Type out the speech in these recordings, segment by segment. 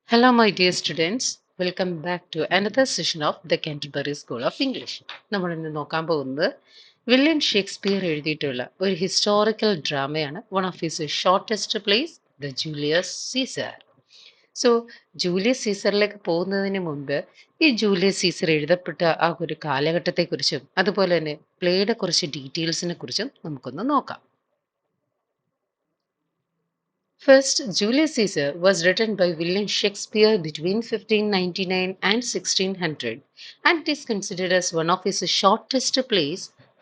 Hello, my dear students. Welcome back to another session of the Canterbury School of English. നമ്മൾ ഇന്ന് നോക്കാൻ പോകുന്നത് William Shakespeare എഴുതിയിട്ടുള്ള ഒരു ഹിസ്റ്റോറിക്കൽ ഡ്രാമയാണ് one of his shortest plays the Julius Caesar. So Julius സീസറിലേക്ക് പോകുന്നതിന് മുൻപ് ഈ ജൂലിയസ് സീസർ എഴുതപ്പെട്ട ആ ഒരു കാലഘട്ടത്തെക്കുറിച്ചും അതുപോലെ തന്നെ പ്ലേയുടെ കുറച്ച് ഡീറ്റെയിൽസിനെ കുറിച്ചും നമുക്കൊന്ന് നോക്കാം. First, Julius Caesar was written by William Shakespeare between 1599 and 1600 and is considered as one of his shortest plays,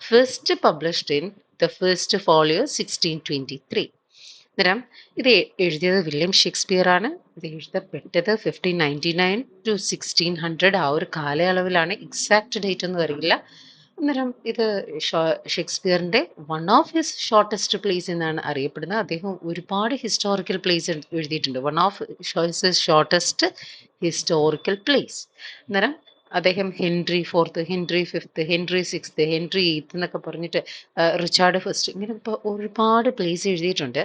first published in the first folio 1623. അന്നേരം ഇത് എഴുതിയത് വില്യം ഷേക്സ്പിയർ ആണ്. ഇത് എഴുതപ്പെട്ടത് 1599 to 1600 ആ ഒരു കാലയളവിലാണ്. എക്സാക്ട് ഡേറ്റ് ഒന്നും അറിയില്ല. അന്നേരം ഇത് ഷേക്സ്പിയറിന്റെ one of his shortest plays എന്നാണ് അറിയപ്പെടുന്നത്. അദ്ദേഹം ഒരുപാട് ഹിസ്റ്റോറിക്കൽ പ്ലേസ് എഴുതിയിട്ടുണ്ട്. One of his shortest historical plays. അന്നേരം അദ്ദേഹം Henry fourth, Henry fifth, Henry sixth, Henry eighth എന്നൊക്കെ പറഞ്ഞിട്ട് റിച്ചാർഡ് ഫസ്റ്റ് ഇങ്ങനെ ഇപ്പോൾ ഒരുപാട് പ്ലേസ് എഴുതിയിട്ടുണ്ട്.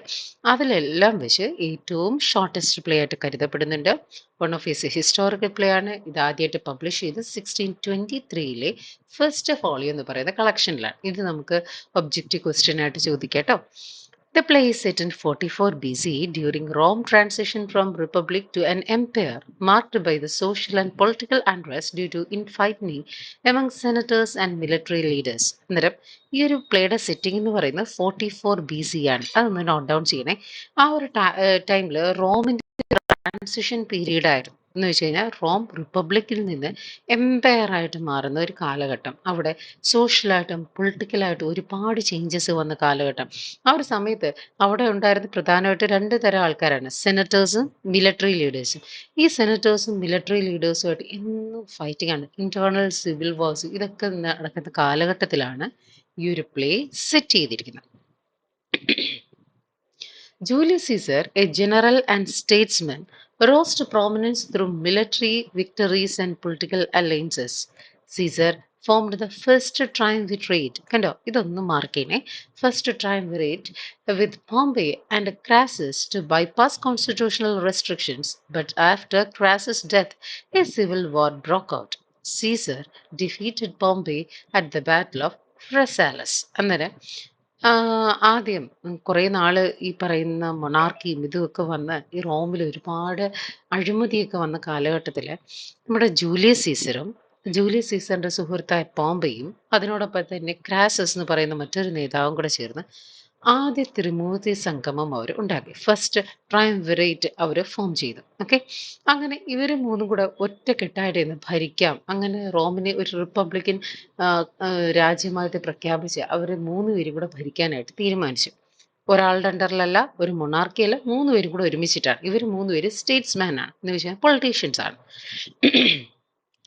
അതിലെല്ലാം വെച്ച് ഏറ്റവും ഷോർട്ടസ്റ്റ് പ്ലേ ആയിട്ട് കരുതപ്പെടുന്നുണ്ട്. One of his historical play ആണ്. ഇത് ആദ്യമായിട്ട് പബ്ലിഷ് ചെയ്ത് 1623 ഫസ്റ്റ് ഫോളിയോ എന്ന് പറയുന്ന കളക്ഷനിലാണ്. ഇത് നമുക്ക് ഒബ്ജക്റ്റീവ് ക്വസ്റ്റ്യൻ ആയിട്ട് ചോദിക്കാം കേട്ടോ. The play is set in 44 BC during Rome transition from republic to an empire marked by the social and political unrest due to infighting among senators and military leaders. അന്നേരം ഈ ഒരു പ്ലേയുടെ setting എന്ന് പറയുന്നത് 44 BC ആണ്. അതൊന്ന് note down ചെയ്യണേ. ആ ഒരു ടൈമിൽ റോമിന്റെ ട്രാൻസിഷൻ പീരീഡ് ആയിരുന്നു. എന്ന് വെച്ച് കഴിഞ്ഞാൽ റോം റിപ്പബ്ലിക്കിൽ നിന്ന് എംപയർ ആയിട്ട് മാറുന്ന ഒരു കാലഘട്ടം. അവിടെ സോഷ്യലായിട്ടും പൊളിറ്റിക്കലായിട്ടും ഒരുപാട് ചേഞ്ചസ് വന്ന കാലഘട്ടം. ആ ഒരു സമയത്ത് അവിടെ ഉണ്ടായിരുന്ന പ്രധാനമായിട്ട് രണ്ട് തരം ആൾക്കാരാണ്, സെനറ്റേഴ്സും മിലിറ്ററി ലീഡേഴ്സും. ഈ സെനറ്റേഴ്സും മിലിറ്ററി ലീഡേഴ്സുമായിട്ട് എന്നും ഫൈറ്റിംഗ് ആണ്. ഇന്റേണൽ സിവിൽ വാർസ് ഇതൊക്കെ നടക്കുന്ന കാലഘട്ടത്തിലാണ് ഈ ഒരു പ്ലേ സെറ്റ് ചെയ്തിരിക്കുന്നത്. Julius Caesar, a general and statesman, rose to prominence through military victories and political alliances. Caesar formed the first triumvirate. കണ്ടോ, ഇതൊന്നും മാർക്കേനെ. First triumvirate with Pompey and Crassus to bypass constitutional restrictions. But after Crassus' death, a civil war broke out. Caesar defeated Pompey at the Battle of Pharsalus. അന്നേരം ആദ്യം കുറേ നാള് ഈ പറയുന്ന മൊണാർക്കിയും ഇതുമൊക്കെ വന്ന് ഈ റോമിൽ ഒരുപാട് അഴിമതിയൊക്കെ വന്ന കാലഘട്ടത്തില് നമ്മുടെ ജൂലിയസ് സീസറിന്റെ സുഹൃത്തായ പോംബയും അതിനോടൊപ്പം തന്നെ ക്രാസസ് എന്ന് പറയുന്ന മറ്റൊരു നേതാവും കൂടെ ചേർന്ന് ആദ്യ ത്രിമൂർത്തി സംഗമം അവർ ഉണ്ടാക്കി. ഫസ്റ്റ് ട്രയംവിറേറ്റ് അവർ ഫോം ചെയ്തു. ഓക്കെ, അങ്ങനെ ഇവർ മൂന്നും കൂടെ ഒറ്റക്കെട്ടായിട്ട് ഇന്ന് ഭരിക്കാം. അങ്ങനെ റോമിനെ ഒരു റിപ്പബ്ലിക്കൻ രാജ്യമായിട്ട് പ്രഖ്യാപിച്ച് അവർ മൂന്നുപേരും കൂടെ ഭരിക്കാനായിട്ട് തീരുമാനിച്ചു. ഒരാളുടെ അണ്ടറിലല്ല, ഒരു മൊണാർക്കിയല്ല, മൂന്നുപേരും കൂടെ ഒരുമിച്ചിട്ടാണ്. ഇവർ മൂന്നുപേര് സ്റ്റേറ്റ്സ്മാൻ ആണ്, എന്ന് വെച്ചാൽ പൊളിറ്റീഷ്യൻസ് ആണ്.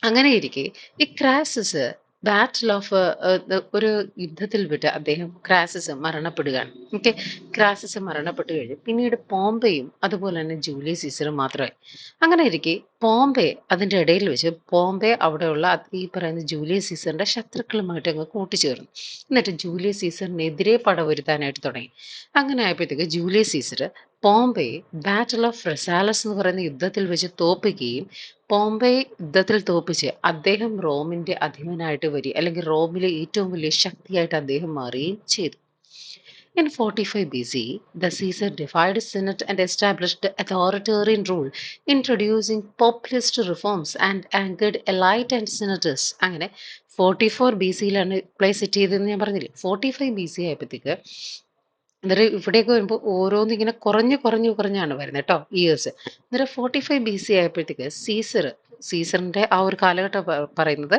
അങ്ങനെ ഇരിക്കെ ഈ ക്രാസസ് ബാറ്റിൽ ഓഫ് ഒരു യുദ്ധത്തിൽ വിട്ട് അദ്ദേഹം ക്രാസസ് മരണപ്പെടുകയാണ്. ഓക്കെ, ക്രാസസ് മരണപ്പെട്ടു കഴിഞ്ഞു. പിന്നീട് പോംബയും അതുപോലെ തന്നെ ജൂലിയസ് സീസറും മാത്രമായി. അങ്ങനെ ഇരിക്കെ പോംബെ അതിൻ്റെ ഇടയിൽ വെച്ച് പോംബെ അവിടെയുള്ള ഈ പറയുന്ന ജൂലിയസ് സീസറിന്റെ ശത്രുക്കളുമായിട്ട് അങ്ങ് കൂട്ടിച്ചേർന്നു. എന്നിട്ട് ജൂലിയസ് സീസറിനെതിരെ പടവരുത്താനായിട്ട് തുടങ്ങി. അങ്ങനെ ആയപ്പോഴത്തേക്ക് ജൂലിയസ് സീസർ പോംബെയെ ബാറ്റിൽ ഓഫ് ഫ്രസാലസ് എന്ന് പറയുന്ന യുദ്ധത്തിൽ വെച്ച് തോൽപ്പിക്കുകയും പോംബെ യുദ്ധത്തിൽ തോൽപ്പിച്ച് അദ്ദേഹം റോമിന്റെ അധിപനായിട്ട് വരിക, അല്ലെങ്കിൽ റോമിലെ ഏറ്റവും വലിയ ശക്തിയായിട്ട് അദ്ദേഹം മാറുകയും ചെയ്തു. In 45 BC, the Caesar defied Senate and established authoritarian rule, introducing populist reforms and angered elite and senators. അങ്ങനെ 44 BC-ലാണ് പ്ലേ സെറ്റ് ചെയ്തതെന്ന് ഞാൻ പറഞ്ഞില്ലേ. 45 BC ആയപ്പോഴത്തേക്ക് അന്നേരം ഇവിടെയൊക്കെ വരുമ്പോൾ ഓരോന്ന് ഇങ്ങനെ കുറഞ്ഞാണ് വരുന്നത് കേട്ടോ, ഇയേഴ്സ്. അന്നേരം 45 BC ആയപ്പോഴത്തേക്ക് സീസറിന്റെ ആ ഒരു കാലഘട്ടം പറയുന്നത്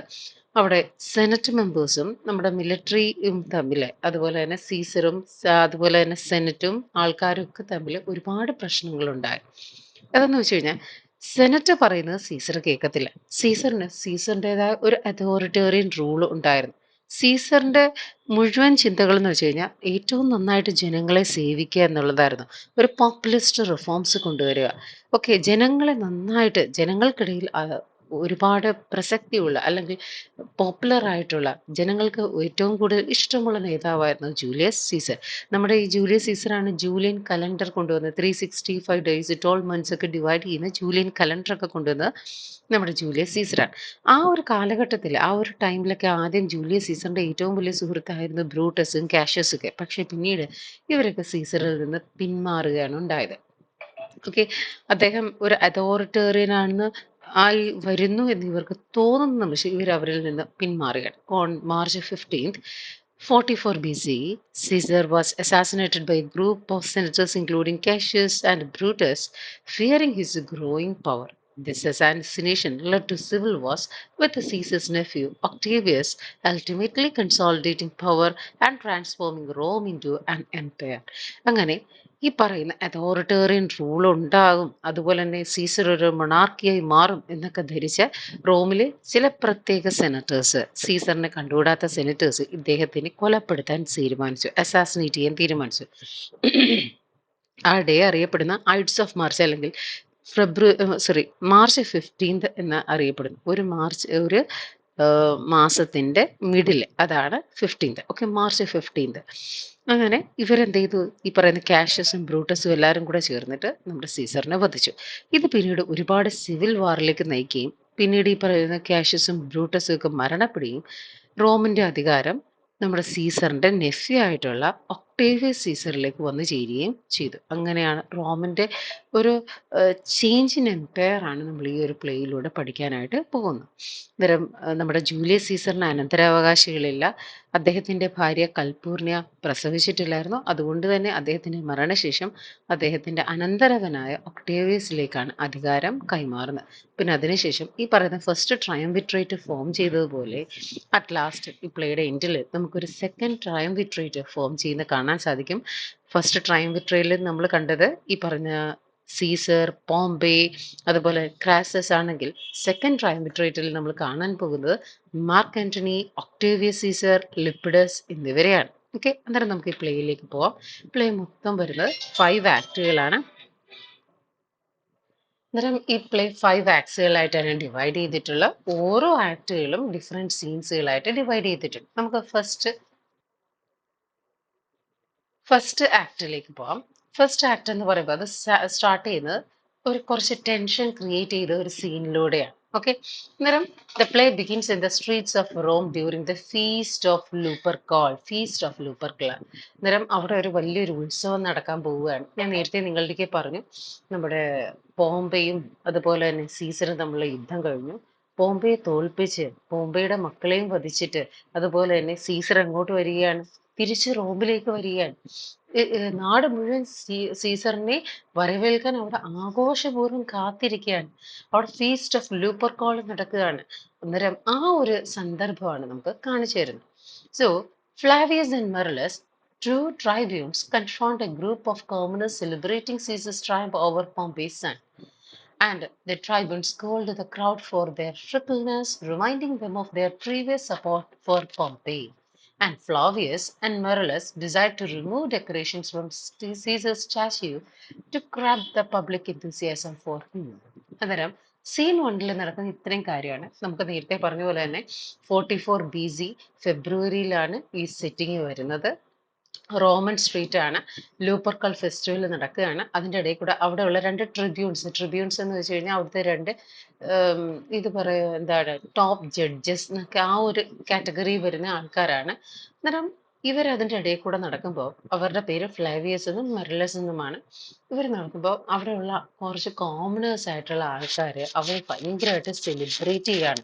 അവിടെ സെനറ്റ് മെമ്പേഴ്സും നമ്മുടെ മിലിറ്ററിയും തമ്മിൽ, അതുപോലെ തന്നെ സീസറും അതുപോലെ തന്നെ സെനറ്റും ആൾക്കാരും ഒക്കെ തമ്മിൽ ഒരുപാട് പ്രശ്നങ്ങളുണ്ടായി. അതെന്ന് വെച്ച് കഴിഞ്ഞാൽ സെനറ്റ് പറയുന്നത് സീസർ കേൾക്കത്തില്ല. സീസറിൻ്റെതായ ഒരു അതോറിറ്റേറിയൻ റൂൾ ഉണ്ടായിരുന്നു. സീസറിന്റെ മുഴുവൻ ചിന്തകൾ എന്ന് വെച്ച് കഴിഞ്ഞാൽ ഏറ്റവും നന്നായിട്ട് ജനങ്ങളെ സേവിക്കുക എന്നുള്ളതായിരുന്നു. ഒരു പോപ്പുലിസ്റ്റ് റിഫോംസ് കൊണ്ടുവരിക. ഓക്കെ, ജനങ്ങളെ നന്നായിട്ട് ജനങ്ങൾക്കിടയിൽ ഒരുപാട് പ്രസക്തിയുള്ള അല്ലെങ്കിൽ പോപ്പുലർ ആയിട്ടുള്ള ജനങ്ങൾക്ക് ഏറ്റവും കൂടുതൽ ഇഷ്ടമുള്ള നേതാവായിരുന്നു ജൂലിയസ് സീസർ. നമ്മുടെ ഈ ജൂലിയസ് സീസറാണ് ജൂലിയൻ കലണ്ടർ കൊണ്ടുവന്നത്. 365 ഡേയ്സ് 12 മന്ത്സ് ഒക്കെ ഡിവൈഡ് ചെയ്യുന്ന ജൂലിയൻ കലണ്ടർ ഒക്കെ കൊണ്ടുവന്നത് നമ്മുടെ ജൂലിയസ് സീസറാണ്. ആ ഒരു കാലഘട്ടത്തിൽ ആ ഒരു ടൈമിലൊക്കെ ആദ്യം ജൂലിയസ് സീസറിന്റെ ഏറ്റവും വലിയ സുഹൃത്തായിരുന്നു ബ്രൂട്ടസും കാഷ്യസും ഒക്കെ. പക്ഷെ പിന്നീട് ഇവരൊക്കെ സീസറിൽ നിന്ന് പിന്മാറുകയാണ് ഉണ്ടായത്. ഓക്കെ, അദ്ദേഹം ഒരു അതോറിറ്റേറിയൻ ആണെന്ന് ആയി വരുന്നു എന്ന് ഇവർക്ക് തോന്നുന്ന നിമിഷം ഇവർ അവരിൽ നിന്ന് പിന്മാറുകയാണ്. On March 15th 44 BCE, Caesar was assassinated by a group of senators including Cassius and Brutus, fearing his growing power. This assassination led to civil wars with Caesar's nephew Octavius ultimately consolidating power and transforming Rome into an empire. അങ്ങനെ ഈ പറയുന്ന authoritarian rule ഉണ്ടാകും, അതുപോലെ തന്നെ Caesar ഒരു മൊണാർക്കിയായി മാറും എന്നൊക്കെ ധരിച്ച റോമിലെ ചില പ്രത്യേക സെനറ്റേഴ്സ്, സീസറിനെ കണ്ടുകൂടാത്ത സെനറ്റേഴ്സ് ഇദ്ദേഹത്തിനെ കൊലപ്പെടുത്താൻ തീരുമാനിച്ചു, അസാസിനേറ്റ് ചെയ്യാൻ തീരുമാനിച്ചു. ആ ഡേ അറിയപ്പെടുന്ന ഐഡ്സ് ഓഫ് മാർച്ച് അല്ലെങ്കിൽ മാർച്ച് 15th എന്ന് അറിയപ്പെടുന്നു. ഒരു മാസത്തിന്റെ മിഡിൽ, അതാണ് 15th. Okay, March 15th. അങ്ങനെ ഇവരെന്ത് ചെയ്തു? ഈ പറയുന്ന കാഷ്യസും ബ്രൂട്ടസും എല്ലാവരും കൂടെ ചേർന്നിട്ട് നമ്മുടെ സീസറിനെ വധിച്ചു. ഇത് പിന്നീട് ഒരുപാട് സിവിൽ വാറിലേക്ക് നയിക്കുകയും പിന്നീട് ഈ പറയുന്ന കാഷ്യസും ബ്രൂട്ടസും ഒക്കെ മരണപ്പെടുകയും റോമിന്റെ അധികാരം നമ്മുടെ സീസറിന്റെ നെഫ്യൂ ആയിട്ടുള്ള ഒക്ടേവിയസ് സീസറിലേക്ക് വന്നു ചേരുകയും ചെയ്തു. അങ്ങനെയാണ് റോമിന്റെ ഒരു ചേഞ്ച് ഇൻ എംപയർ ആണ് നമ്മൾ ഈ ഒരു പ്ലേയിലൂടെ പഠിക്കാനായിട്ട് പോകുന്നത്. അന്നേരം നമ്മുടെ ജൂലിയസ് സീസറിന് അനന്തരാവകാശികളില്ല. അദ്ദേഹത്തിന്റെ ഭാര്യ കൽപൂർണിയ പ്രസവിച്ചിട്ടില്ലായിരുന്നു. അതുകൊണ്ട് തന്നെ അദ്ദേഹത്തിന്റെ മരണശേഷം അദ്ദേഹത്തിന്റെ അനന്തരവനായ ഒക്ടേവിയസിലേക്കാണ് അധികാരം കൈമാറുന്നത്. പിന്നെ അതിനുശേഷം ഈ പറയുന്ന ഫസ്റ്റ് ട്രയംവിട്രേറ്റ് ഫോം ചെയ്തതുപോലെ അറ്റ് ലാസ്റ്റ് ഈ പ്ലേയുടെ എൻഡിൽ നമുക്കൊരു സെക്കൻഡ് ട്രയംവിട്രേറ്റ് ഫോം ചെയ്യുന്ന കാണാൻ സാധിക്കും. ഫസ്റ്റ് ട്രയംവിട്രേറ്റിൽ നമ്മൾ കണ്ടത് ഈ പറഞ്ഞ സീസർ, പോംബെ, അതുപോലെ ക്രാസസ് ആണെങ്കിൽ സെക്കൻഡ് ട്രയംവിട്രേറ്റിൽ നമ്മൾ കാണാൻ പോകുന്നത് മാർക്ക് ആന്റണി, ഒക്ടേവിയസ് സീസർ, ലിപ്പിഡസ് എന്നിവരെയാണ്. ഓക്കെ, അന്നേരം നമുക്ക് ഈ പ്ലേയിലേക്ക് പോവാം. പ്ലേ മൊത്തം വരുന്നത് 5 ആക്ടുകളാണ്. അന്നേരം ഈ പ്ലേ 5 ആക്സുകളായിട്ടാണ് ഡിവൈഡ് ചെയ്തിട്ടുള്ള. ഓരോ ആക്ടുകളും ഡിഫറെന്റ് സീൻസുകളായിട്ട് ഡിവൈഡ് ചെയ്തിട്ടുണ്ട്. നമുക്ക് ഫസ്റ്റ് ആക്ടിലേക്ക് പോവാം. ഫസ്റ്റ് ആക്ട് എന്ന് പറയുമ്പോൾ അത് സ്റ്റാർട്ട് ചെയ്യുന്നത് കുറച്ച് ടെൻഷൻ ക്രിയേറ്റ് ചെയ്ത ഒരു സീനിലൂടെയാണ്. ഓക്കെ, അന്നേരം the play begins in the streets of Rome during the feast of Lupercal. അന്നേരം അവിടെ ഒരു വലിയൊരു ഉത്സവം നടക്കാൻ പോവുകയാണ്. ഞാൻ നേരത്തെ നിങ്ങളുടെക്ക് പറഞ്ഞു, നമ്മുടെ പോംബെയും അതുപോലെ തന്നെ സീസറും തമ്മിലുള്ള യുദ്ധം കഴിഞ്ഞു. പോംബെയെ തോൽപ്പിച്ച് പോംബെയുടെ മക്കളെയും വധിച്ചിട്ട് അതുപോലെ തന്നെ സീസർ അങ്ങോട്ട് വരികയാണ്, തിരിച്ച് റോമിലേക്ക് വരികയാണ്. നാട് മുഴുവൻ സീസറിനെ വരവേൽക്കാൻ അവിടെ ആഘോഷപൂർവ്വം കാത്തിരിക്കുകയാണ്. അവിടെ ഫീസ്റ്റ് ഓഫ് ലൂപ്പർക്കോൾ നടക്കുകയാണ്. അന്നേരം ആ ഒരു സന്ദർഭമാണ് നമുക്ക് കാണിച്ചു തരുന്നത്. So Flavius and Marullus, two tribunes, confront a group of commoners celebrating Caesar's triumph over Pompey's son. And the tribunes scold the crowd for their fickleness, reminding them of their previous support for Pompey. And Flavius and Marullus desired to remove decorations from Caesar's statue to grab the public enthusiasm for him. അന്നേരം scene 1 നടക്കുന്ന ഇത്രയും കാര്യമാണ്. നമുക്ക് നേരത്തെ പറഞ്ഞ പോലെ തന്നെ 44 BC ഫെബ്രുവരിയിലാണ് ഈ സെറ്റിംഗ് വരുന്നത്. റോമൻ സ്ട്രീറ്റ് ആണ്. ലൂപ്പർക്കൽ ഫെസ്റ്റിവൽ നടക്കുകയാണ്. അതിൻ്റെ ഇടയിൽ കൂടെ അവിടെയുള്ള 2 ട്രിബ്യൂൺസ് എന്ന് വെച്ച് കഴിഞ്ഞാൽ അവിടുത്തെ 2 ഇത് എന്താണ് ടോപ്പ് ജഡ്ജസ് എന്നൊക്കെ ആ ഒരു കാറ്റഗറി വരുന്ന ആൾക്കാരാണ്. അന്നേരം ഇവർ അതിൻ്റെ ഇടയിൽ കൂടെ നടക്കുമ്പോൾ അവരുടെ പേര് ഫ്ലാവിയസ് എന്നും മെറിലസ് എന്നുമാണ്. ഇവർ നടക്കുമ്പോൾ അവിടെയുള്ള കുറച്ച് കോമണേഴ്സ് ആയിട്ടുള്ള ആൾക്കാർ അവർ ഭയങ്കരമായിട്ട് സെലിബ്രേറ്റ് ചെയ്യാണ്.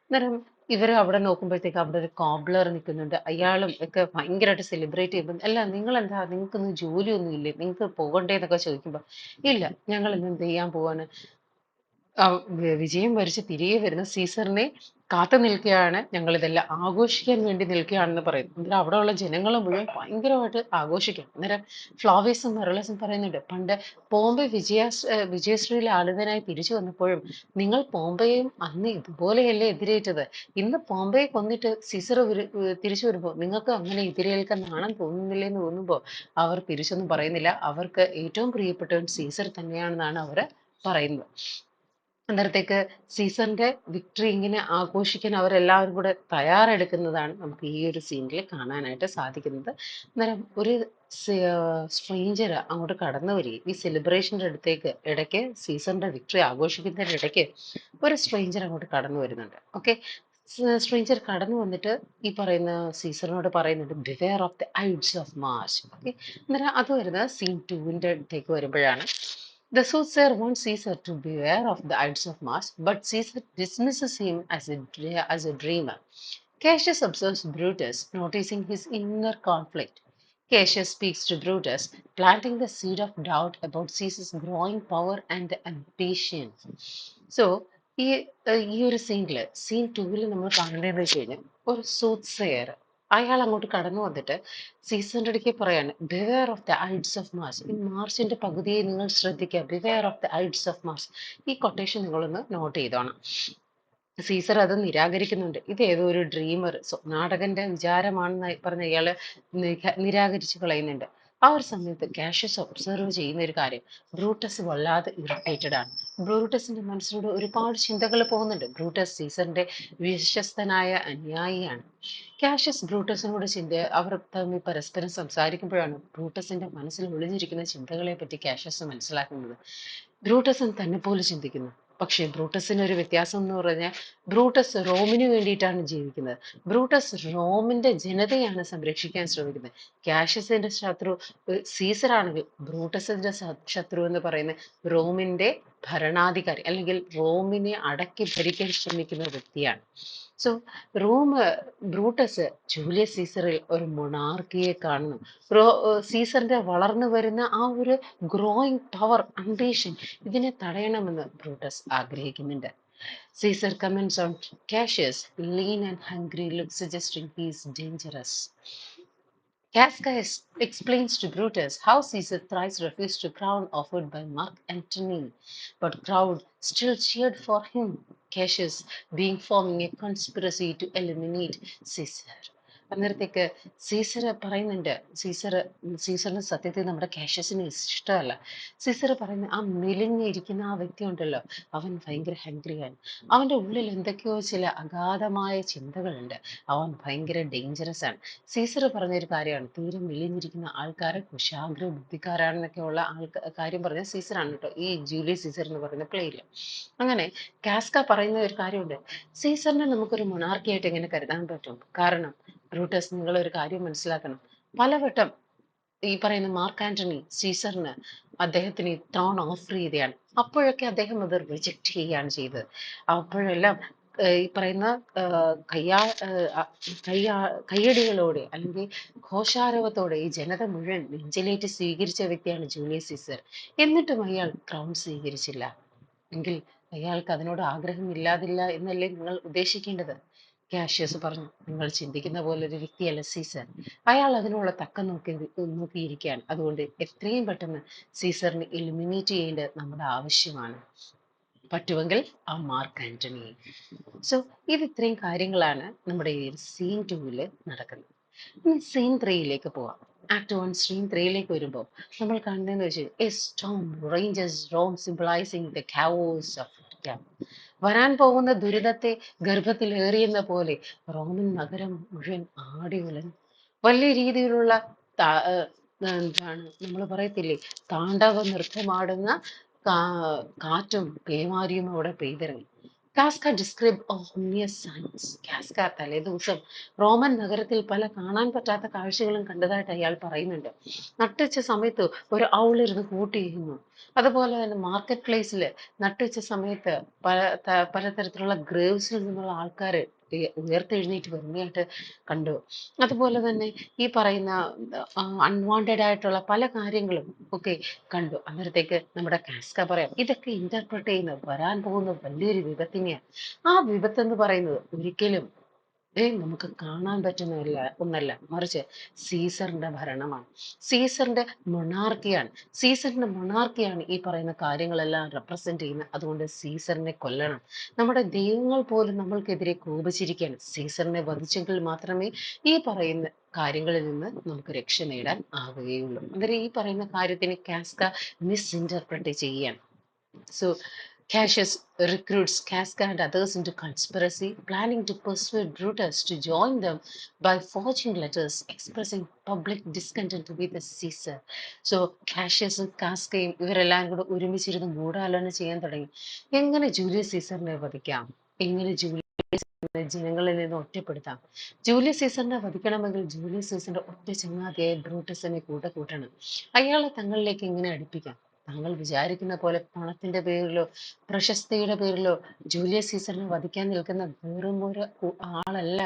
അന്നേരം ഇവർ അവിടെ നോക്കുമ്പോഴത്തേക്ക് അവിടെ ഒരു കോബ്ലർ നിൽക്കുന്നുണ്ട്. അയാളും ഒക്കെ ഭയങ്കരമായിട്ട് സെലിബ്രേറ്റ് ചെയ്യുമ്പോൾ, അല്ല നിങ്ങളെന്താ, നിങ്ങൾക്കൊന്നും ജോലിയൊന്നും ഇല്ലേ, നിങ്ങൾക്ക് പോകണ്ടേ എന്നൊക്കെ ചോദിക്കുമ്പോൾ, ഇല്ല ഞങ്ങൾ ഇന്ന് എന്ത് ചെയ്യാൻ പോവാണ്, വിജയം വരിച്ച് തിരികെ വരുന്ന സീസറിനെ കാത്തു നിൽക്കുകയാണ്, ഞങ്ങൾ ഇതെല്ലാം ആഘോഷിക്കാൻ വേണ്ടി നിൽക്കുകയാണെന്ന് പറയുന്നു. അന്നേരം അവിടെയുള്ള ജനങ്ങൾ മുഴുവൻ ഭയങ്കരമായിട്ട് ആഘോഷിക്കും. അന്നേരം ഫ്ലാവിയസും മെറിലസും പറയുന്നുണ്ട്, പണ്ട് പോംബെ വിജയശ്രീയിലെ ആളുതനായി തിരിച്ചു വന്നപ്പോഴും നിങ്ങൾ പോംബെയും അന്ന് ഇതുപോലെയല്ലേ എതിരേറ്റത്. ഇന്ന് പോംബെയെ കൊന്നിട്ട് സീസർ തിരിച്ചു വരുമ്പോൾ നിങ്ങൾക്ക് അങ്ങനെ എതിരേൽക്കാൻ നാണം തോന്നുന്നില്ലേ എന്ന് തോന്നുമ്പോൾ അവർ തിരിച്ചൊന്നും പറയുന്നില്ല. അവർക്ക് ഏറ്റവും പ്രിയപ്പെട്ടവൻ സീസർ തന്നെയാണെന്നാണ് അവർ പറയുന്നത്. അന്നേരത്തേക്ക് സീസറിന്റെ വിക്ടറി ഇങ്ങനെ ആഘോഷിക്കാൻ അവരെല്ലാവരും കൂടെ തയ്യാറെടുക്കുന്നതാണ് നമുക്ക് ഈ ഒരു സീനിൽ കാണാനായിട്ട് സാധിക്കുന്നത്. അന്നേരം ഒരു സ്ട്രേഞ്ചർ അങ്ങോട്ട് കടന്നു വരികയും ഈ സെലിബ്രേഷന്റെ അടുത്തേക്ക് ഇടയ്ക്ക് സീസറിന്റെ വിക്ടറി ആഘോഷിക്കുന്നതിന്റെ ഇടയ്ക്ക് ഒരു സ്ട്രേഞ്ചർ അങ്ങോട്ട് കടന്നു വരുന്നുണ്ട്. ഓക്കെ, സ്ട്രേഞ്ചർ കടന്നു വന്നിട്ട് ഈ പറയുന്ന സീസറിനോട് പറയുന്നുണ്ട് beware of the ides of March. Okay, അന്നേരം അത് വരുന്നത് സീൻ ടുവിന്റെ അടുത്തേക്ക് വരുമ്പോഴാണ്. The soothsayer wants Caesar to beware of the Ides of March, but Caesar dismisses him as a dreamer. Cassius observes Brutus, noticing his inner conflict. Cassius speaks to Brutus, planting the seed of doubt about Caesar's growing power and ambition. So, ഈ ഒരു scene ടൂവിൽ നമ്മൾ കാണേണ്ടതെന്ന് വെച്ച് കഴിഞ്ഞാൽ ഒരു സൂത്ത്സെയർ അയാൾ അങ്ങോട്ട് കടന്നു വന്നിട്ട് സീസറിന്റെ അടുക്കെ പറയാണ് beware of the ides of March. ഈ മാർച്ചിന്റെ പകുതിയെ നിങ്ങൾ ശ്രദ്ധിക്കുക, beware of the ides of March. ഈ കൊട്ടേഷൻ നിങ്ങളൊന്ന് നോട്ട് ചെയ്തോണം. സീസർ അത് നിരാകരിക്കുന്നുണ്ട്. ഇത് ഏതോ ഒരു ഡ്രീമർ നാടകന്റെ വിചാരമാണെന്ന് പറഞ്ഞ് ഇയാള് നിരാകരിച്ചു കളയുന്നുണ്ട്. ആ ഒരു സമയത്ത് കാഷ്യസ് ഒബ്സർവ് ചെയ്യുന്ന ഒരു കാര്യം, ബ്രൂട്ടസ് വല്ലാതെ ഇറിറ്റേറ്റഡ് ആണ്. ബ്രൂട്ടസിന്റെ മനസ്സിലൂടെ ഒരുപാട് ചിന്തകൾ പോകുന്നുണ്ട്. ബ്രൂട്ടസ് സീസറിന്റെ വിശ്വസ്തനായ അനുയായിയാണ്. കാഷ്യസ് ബ്രൂട്ടസിനോട് അവർ തമ്മിൽ പരസ്പരം സംസാരിക്കുമ്പോഴാണ് ബ്രൂട്ടസിന്റെ മനസ്സിൽ ഒളിഞ്ഞിരിക്കുന്ന ചിന്തകളെ പറ്റി കാഷ്യസ് മനസ്സിലാക്കുന്നത്. ബ്രൂട്ടസ് തന്നെ പോലെ ചിന്തിക്കുന്നു. പക്ഷേ ബ്രൂട്ടസിന് ഒരു വ്യത്യാസം എന്ന് പറഞ്ഞാൽ ബ്രൂട്ടസ് റോമിന് വേണ്ടിയിട്ടാണ് ജീവിക്കുന്നത്. ബ്രൂട്ടസ് റോമിന്റെ ജനതയാണ് സംരക്ഷിക്കാൻ ശ്രമിക്കുന്നത്. കാഷ്യസിന്റെ ശത്രു സീസറാണെങ്കിൽ ബ്രൂട്ടസിന്റെ ശത്രു എന്ന് പറയുന്നത് റോമിന്റെ ഭരണാധികാരി അല്ലെങ്കിൽ റോമിനെ അടക്കി ഭരിക്കാൻ ശ്രമിക്കുന്ന വ്യക്തിയാണ്. സോ റോം ബ്രൂട്ടസ് ജൂലിയസ് സീസറിൽ ഒരു മൊണാർക്കിയെ കാണുന്നു. സീസറിന്റെ വളർന്നു വരുന്ന ആ ഒരു ഗ്രോയിങ് പവർ, അംബീഷൻ, ഇതിനെ തടയണമെന്ന് ബ്രൂട്ടസ് ആഗ്രഹിക്കുന്നുണ്ട്. Caesar comments on Cassius' lean and hungry look, suggesting he is dangerous. Casca explains to Brutus how Caesar thrice refused to crown offered by Mark Antony, but crowd still cheered for him. Cassius being forming a conspiracy to eliminate Caesar. അന്നേരത്തേക്ക് Caesar പറയുന്നുണ്ട്, സീസറിന് സത്യത്തിൽ നമ്മുടെ കാഷ്യസിന് ഇഷ്ടമല്ല. Caesar പറയുന്നത് ആ മെലിഞ്ഞിരിക്കുന്ന ആ വ്യക്തി ഉണ്ടല്ലോ, അവൻ ഭയങ്കര ഹംഗ്രിയാണ്. അവന്റെ ഉള്ളിൽ എന്തൊക്കെയോ ചില അഗാധമായ ചിന്തകളുണ്ട്. അവൻ ഭയങ്കര ഡേഞ്ചറസ് ആണ്. സീസർ പറഞ്ഞൊരു കാര്യമാണ്, തീരെ മെലിഞ്ഞിരിക്കുന്ന ആൾക്കാരെ കുശാഗ്ര ബുദ്ധിക്കാരാണെന്നൊക്കെ ഉള്ള കാര്യം പറഞ്ഞ സീസറാണ് കേട്ടോ ഈ ജൂലിയസ് സീസർ എന്ന് പറയുന്ന പ്ലേയിൽ. അങ്ങനെ കാസ്ക പറയുന്ന ഒരു കാര്യമുണ്ട്, സീസറിനെ നമുക്കൊരു മൊണാർക്കിയായിട്ട് എങ്ങനെ കരുതാൻ പറ്റും? കാരണം ബ്രൂട്ടസ്, നിങ്ങൾ ഒരു കാര്യം മനസ്സിലാക്കണം, പലവട്ടം ഈ പറയുന്ന മാർക്ക് ആന്റണി സീസറിന് അദ്ദേഹത്തിന് ത്രോൺ ഓഫർ ചെയ്തതാണ്. അപ്പോഴൊക്കെ അദ്ദേഹം അത് റിജക്റ്റ് ചെയ്യുകയാണ് ചെയ്തത്. അപ്പോഴെല്ലാം ഈ പറയുന്ന കയ്യടികളോടെ അല്ലെങ്കിൽ ഘോഷാരവത്തോടെ ഈ ജനത മുഴുവൻ നെഞ്ചിലേറ്റ് സ്വീകരിച്ച വ്യക്തിയാണ് ജൂലിയസ് സീസർ. എന്നിട്ടും അയാൾ ക്രൗൺ സ്വീകരിച്ചില്ല. എങ്കിൽ അയാൾക്ക് അതിനോട് ആഗ്രഹമില്ലാതില്ല എന്നല്ലേ നിങ്ങൾ ഉദ്ദേശിക്കേണ്ടത്? കാഷ്യസ് പറഞ്ഞു, നിങ്ങൾ ചിന്തിക്കുന്ന പോലെ ഒരു വ്യക്തിയല്ല സീസർ. അയാൾ അതിനുള്ള തക്കം നോക്കിയിരിക്കുകയാണ്. അതുകൊണ്ട് എത്രയും പെട്ടെന്ന് സീസറിനെ എലിമിനേറ്റ് ചെയ്യേണ്ടത് നമ്മുടെ ആവശ്യമാണ്. പറ്റുമെങ്കിൽ ആ മാർക്ക് ആന്റണിയെ. സോ ഇത് ഇത്രയും കാര്യങ്ങളാണ് നമ്മുടെ ഈ സീൻ ടൂവില് നടക്കുന്നത്. ഇനി സീൻ ത്രീയിലേക്ക് പോവാം. ആക്ട് 1 സീൻ ത്രീയിലേക്ക് വരുമ്പോൾ നമ്മൾ കാണുന്നതെന്ന് വെച്ചാൽ a storm ranges Rome symbolizing the chaos of death. വരാൻ പോകുന്ന ദുരിതത്തെ ഗർഭത്തിലേറിയെന്ന പോലെ റോമൻ നഗരം മുഴുവൻ ആടി ഉലഞ്ഞു. വലിയ രീതിയിലുള്ള എന്താണ് നമ്മൾ പറയത്തില്ലേ, താണ്ഡവ നൃത്തമാടുന്ന കാറ്റും പേമാരിയും അവിടെ പെയ്തിറങ്ങി. കാസ്ക ഡിസ്ക്രൈബ് ഓമിയസ് സൈൻസ്. കാസ്ക തലേദിവസം റോമൻ നഗരത്തിൽ പല കാണാൻ പറ്റാത്ത കാഴ്ചകളും കണ്ടതായിട്ട് അയാൾ പറയുന്നുണ്ട്. നട്ടുച്ച സമയത്ത് ഒരു ഔളിരുന്ന് കൂട്ടിയിരുന്നു. അതുപോലെ തന്നെ മാർക്കറ്റ് പ്ലേസിൽ നട്ടുച്ച സമയത്ത് പലതരത്തിലുള്ള ഗ്രേവ്സിൽ നിന്നുള്ള ആൾക്കാർ ഉയർത്തെഴുന്നേറ്റ് വരുന്നതായിട്ട് കണ്ടു. അതുപോലെ തന്നെ ഈ പറയുന്ന അൺവാണ്ടഡ് ആയിട്ടുള്ള പല കാര്യങ്ങളും ഒക്കെ കണ്ടു. അന്നേരത്തേക്ക് നമ്മുടെ കാസ്ക പറയാം, ഇതൊക്കെ ഇന്റർപ്രറ്റ് ചെയ്യുന്നത് വരാൻ പോകുന്ന വലിയൊരു വിപത്തിനെയാണ്. ആ വിപത്ത് എന്ന് പറയുന്നത് ഒരിക്കലും നമുക്ക് കാണാൻ പറ്റുന്ന ഒന്നല്ല, മറിച്ച് സീസറിന്റെ ഭരണമാണ്, സീസറിന്റെ മൊണാർക്കിയാണ്. സീസറിന്റെ മൊണാർക്കിയാണ് ഈ പറയുന്ന കാര്യങ്ങളെല്ലാം റെപ്രസെന്റ് ചെയ്യുന്നത്. അതുകൊണ്ട് സീസറിനെ കൊല്ലണം. നമ്മുടെ ദൈവങ്ങൾ പോലും നമ്മൾക്കെതിരെ കോപിച്ചിരിക്കുകയാണ്. സീസറിനെ വധിച്ചെങ്കിൽ മാത്രമേ ഈ പറയുന്ന കാര്യങ്ങളിൽ നിന്ന് നമുക്ക് രക്ഷ നേടാൻ ആവുകയുള്ളൂ. അന്നേരം ഈ പറയുന്ന കാര്യത്തിന് കാസ്ക മിസ്ഇന്റർപ്രറ്റ് ചെയ്യുകയാണ്. So Cassius recruits Casca and others into conspiracy, planning to persuade Brutus to join them by forging letters expressing public discontent with the Caesar. So കാഷ്യസും കാസ്കയും ഇവരെല്ലാം കൂടെ ഒരുമിച്ചിരുന്ന് ഗൂഢാലോചന ചെയ്യാൻ തുടങ്ങി. എങ്ങനെ ജൂലിയസ് സീസറിനെ വധിക്കാം, എങ്ങനെ ജനങ്ങളിൽ നിന്ന് ഒറ്റപ്പെടുത്താം. ജൂലിയസ് സീസറിനെ വധിക്കണമെങ്കിൽ ജൂലിയസ് സീസറിന്റെ ഒറ്റ ചങ്ങാതിയായ ബ്രൂട്ടസിനെ കൂടെ കൂട്ടണം. അയാളെ തങ്ങളിലേക്ക് എങ്ങനെ അടുപ്പിക്കാം. താങ്കൾ വിചാരിക്കുന്ന പോലെ പണത്തിന്റെ പേരിലോ പ്രശസ്തിയുടെ പേരിലോ ജൂലിയസ് സീസറിനെ വധിക്കാൻ നിൽക്കുന്ന വെറും ഒരു ആളല്ല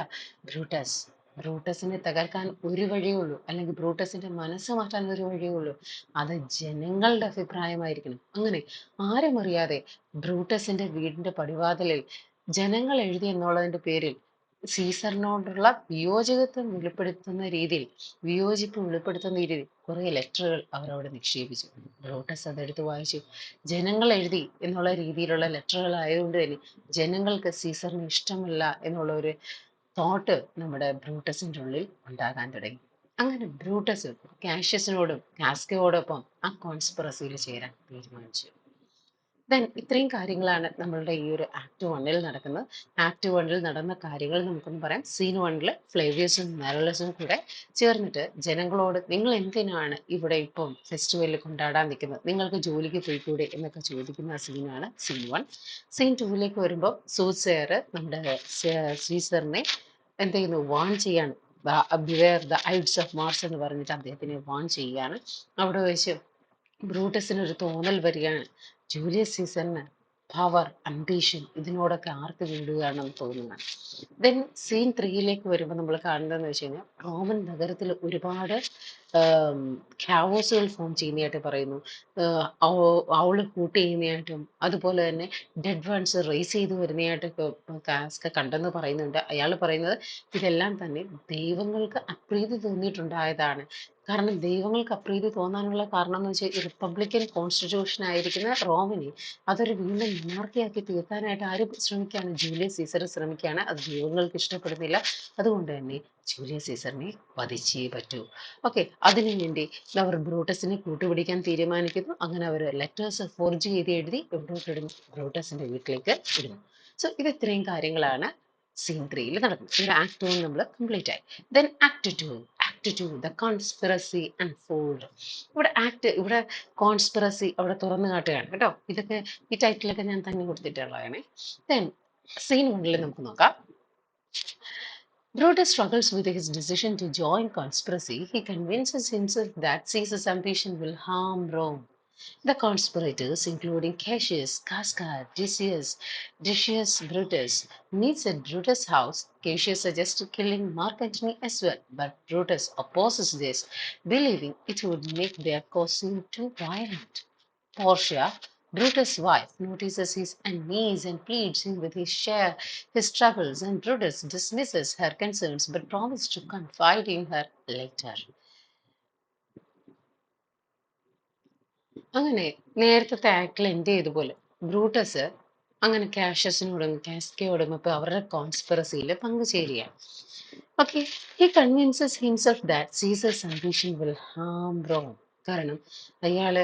ബ്രൂട്ടസ്. ബ്രൂട്ടസിനെ തകർക്കാൻ ഒരു വഴിയേ ഉള്ളൂ, അല്ലെങ്കിൽ ബ്രൂട്ടസിന്റെ മനസ്സ് മാറ്റാൻ ഒരു വഴിയേ ഉള്ളൂ. അത് ജനങ്ങളുടെ അഭിപ്രായമായിരിക്കണം. അങ്ങനെ ആരും അറിയാതെ ബ്രൂട്ടസിന്റെ വീടിന്റെ പടിവാതിലിൽ ജനങ്ങൾ എഴുതി എന്നുള്ളതിന്റെ പേരിൽ സീസറിനോടുള്ള വിയോജികത്വം വെളിപ്പെടുത്തുന്ന രീതിയിൽ, വിയോജിപ്പ് വെളിപ്പെടുത്തുന്ന രീതിയിൽ കുറെ ലെറ്ററുകൾ അവരവിടെ നിക്ഷേപിച്ചു. ബ്രൂട്ടസ് അതെടുത്ത് വായിച്ചു. ജനങ്ങൾ എഴുതി എന്നുള്ള രീതിയിലുള്ള ലെറ്ററുകൾ ആയതുകൊണ്ട് തന്നെ ജനങ്ങൾക്ക് സീസറിന് ഇഷ്ടമല്ല എന്നുള്ള ഒരു തോട്ട് നമ്മുടെ ബ്രൂട്ടസിന്റെ ഉള്ളിൽ ഉണ്ടാകാൻ തുടങ്ങി. അങ്ങനെ ബ്രൂട്ടസ് കാഷ്യസിനോടും കാസ്കയോടൊപ്പം ആ കോൺസ്പിറസിയിൽ ചേരാൻ തീരുമാനിച്ചു. ദെൻ ഇത്രയും കാര്യങ്ങളാണ് നമ്മളുടെ ഈ ഒരു ആക്ട് വണ്ണിൽ നടക്കുന്നത്. ആക്ട് വണ്ണിൽ നടന്ന കാര്യങ്ങൾ നമുക്കൊന്ന് പറയാം. സീൻ വണ്ണിൽ ഫ്ലേവിയസും മെറലസും കൂടെ ചേർന്നിട്ട് ജനങ്ങളോട് നിങ്ങൾ എന്തിനാണ് ഇവിടെ ഇപ്പം ഫെസ്റ്റിവലിൽ കൊണ്ടാടാൻ നിൽക്കുന്നത്, നിങ്ങൾക്ക് ജോലിക്ക് പോയിക്കൂടെ എന്നൊക്കെ ചോദിക്കുന്ന സീനാണ് സീൻ വൺ. സീൻ ടൂവിലേക്ക് വരുമ്പോൾ സൂസെയർ നമ്മുടെ സീസറിനെ എന്ത് ചെയ്യുന്നു, വാൺ ചെയ്യാണ്. Beware the ides of Mars എന്ന് പറഞ്ഞിട്ട് അദ്ദേഹത്തിനെ വാൺ ചെയ്യുകയാണ്. അവിടെ വെച്ച് ബ്രൂട്ടസിന് ഒരു തോന്നൽ വരികയാണ്, ജൂലിയസ് സീസറിന് പവർ, അംബീഷൻ ഇതിനോടൊക്കെ ആർക്ക് വീടുകയാണെന്ന് തോന്നുകയാണ്. ദെൻ സീൻ ത്രീയിലേക്ക് വരുമ്പോൾ നമ്മൾ കാണുന്നതെന്ന് വെച്ച് കഴിഞ്ഞാൽ റോമൻ നഗരത്തിൽ ഒരുപാട് ഖ്യാവോസുകൾ ഫോം ചെയ്യുന്നതായിട്ട് പറയുന്നു. അവള് കൂട്ട് ചെയ്യുന്നതായിട്ടും അതുപോലെ തന്നെ ഡെഡ് വൺസ് റേസ് ചെയ്ത് വരുന്നതായിട്ടൊക്കെ കാസ്ക കണ്ടെന്ന് പറയുന്നുണ്ട്. അയാൾ പറയുന്നത് ഇതെല്ലാം തന്നെ ദൈവങ്ങൾക്ക് അപ്രീതി തോന്നിയിട്ടുണ്ടായതാണ്. കാരണം ദൈവങ്ങൾക്ക് അപ്രീതി തോന്നാനുള്ള കാരണം എന്ന് വെച്ചാൽ റിപ്പബ്ലിക്കൻ കോൺസ്റ്റിറ്റ്യൂഷൻ ആയിരിക്കുന്ന റോമിനെ അതൊരു വീണ്ടും മൊണാർക്കിയാക്കി തീർക്കാനായിട്ട് ആര് ശ്രമിക്കുകയാണ്, ജൂലിയസ് സീസർ ശ്രമിക്കുകയാണ്. അത് ദൈവങ്ങൾക്ക് ഇഷ്ടപ്പെടുന്നില്ല. അതുകൊണ്ട് തന്നെ ജൂലിയസ് സീസറിനെ വധിച്ചേ പറ്റൂ. ഓക്കെ, അതിനുവേണ്ടി അവർ ബ്രൂട്ടസിനെ കൂട്ടുപിടിക്കാൻ തീരുമാനിക്കുന്നു. അങ്ങനെ അവർ ലെറ്റേഴ്സ് ഫോർജ് ചെയ്ത് എഴുതി എവിടോട്ടിടുന്നു, ബ്രൂട്ടസിന്റെ വീട്ടിലേക്ക് ഇടുന്നു. സോ ഇത് ഇത്രയും കാര്യങ്ങളാണ് സീൻ ത്രീയിൽ നടക്കുന്നത്. ഇവിടെ ആക്ട് വൺ നമ്മൾ കംപ്ലീറ്റ് ആയി. Then act two. Act two the conspiracy unfold. ഇവിടെ കോൺസ്പിറസി അവിടെ തുറന്നു കാട്ടുകയാണ് കേട്ടോ. ഇതൊക്കെ ഈ ടൈറ്റിലൊക്കെ ഞാൻ തന്നെ കൊടുത്തിട്ടുള്ളതാണ്. ദെൻ സീൻ വണ്ണിൽ നമുക്ക് നോക്കാം. Brutus struggles with his decision to join conspiracy. He convinces himself that Caesar's ambition will harm Rome. The conspirators, including Cassius, Casca, Decius Brutus, meets at Brutus' house. Cassius suggests killing Mark Antony as well, but Brutus opposes this, believing it would make their cause seem too violent. Portia, Brutus' wife, notices his unease and pleads him with his troubles, and Brutus dismisses her concerns but promises to confide in her later. അങ്ങനെ നേരത്തെ ആക്ടിൽ end ചെയ്തപോലെ Brutus അങ്ങനെ കാഷ്യസിനോടും കാസ്കയോടും ഇപ്പൊ അവരുടെ കോൺസ്പിറസിയിൽ പങ്കുചേരുകയാണ്. Okay, he convinces himself that Caesar's ambition will harm Rome. കാരണം അയാള്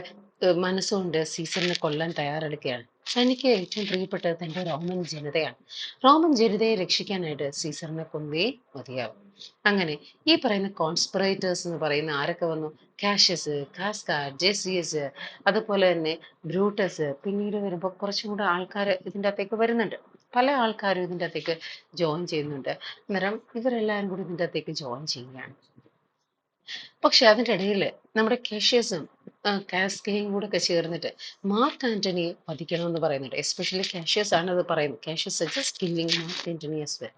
മനസ്സുകൊണ്ട് സീസറിനെ കൊല്ലാൻ തയ്യാറെടുക്കുകയാണ്. തനിക്ക് ഏറ്റവും പ്രിയപ്പെട്ടത് തന്റെ റോമൻ ജനതയാണ്. റോമൻ ജനതയെ രക്ഷിക്കാനായിട്ട് സീസറിനെ കൊന്നേ മതിയാവും. അങ്ങനെ ഈ പറയുന്ന കോൺസ്പിറേറ്റേഴ്സ് എന്ന് പറയുന്ന ആരൊക്കെ വന്നു, കാഷ്യസ്, കാസ്ക, ജെസിയസ്, അതുപോലെ തന്നെ ബ്രൂട്ടസ്, പിന്നീട് വരുമ്പോൾ കുറച്ചും കൂടെ ആൾക്കാർ ഇതിൻ്റെ അകത്തേക്ക് വരുന്നുണ്ട്. പല ആൾക്കാരും ഇതിൻ്റെ അകത്തേക്ക് ജോയിൻ ചെയ്യുന്നുണ്ട്. അന്നേരം ഇവരെല്ലാവരും കൂടി ഇതിൻ്റെ അകത്തേക്ക് ജോയിൻ ചെയ്യുകയാണ്. പക്ഷെ അതിൻ്റെ ഇടയിൽ നമ്മുടെ കാഷ്യസും കാസ്കയും കൂടെ ഒക്കെ ചേർന്നിട്ട് മാർക്ക് ആന്റണിയെ വധിക്കണമെന്ന് പറയുന്നുണ്ട്. എസ്പെഷ്യലി കാഷ്യസ് ആണ് അത് പറയുന്നത്. Cassius suggest killing mark Antony as well.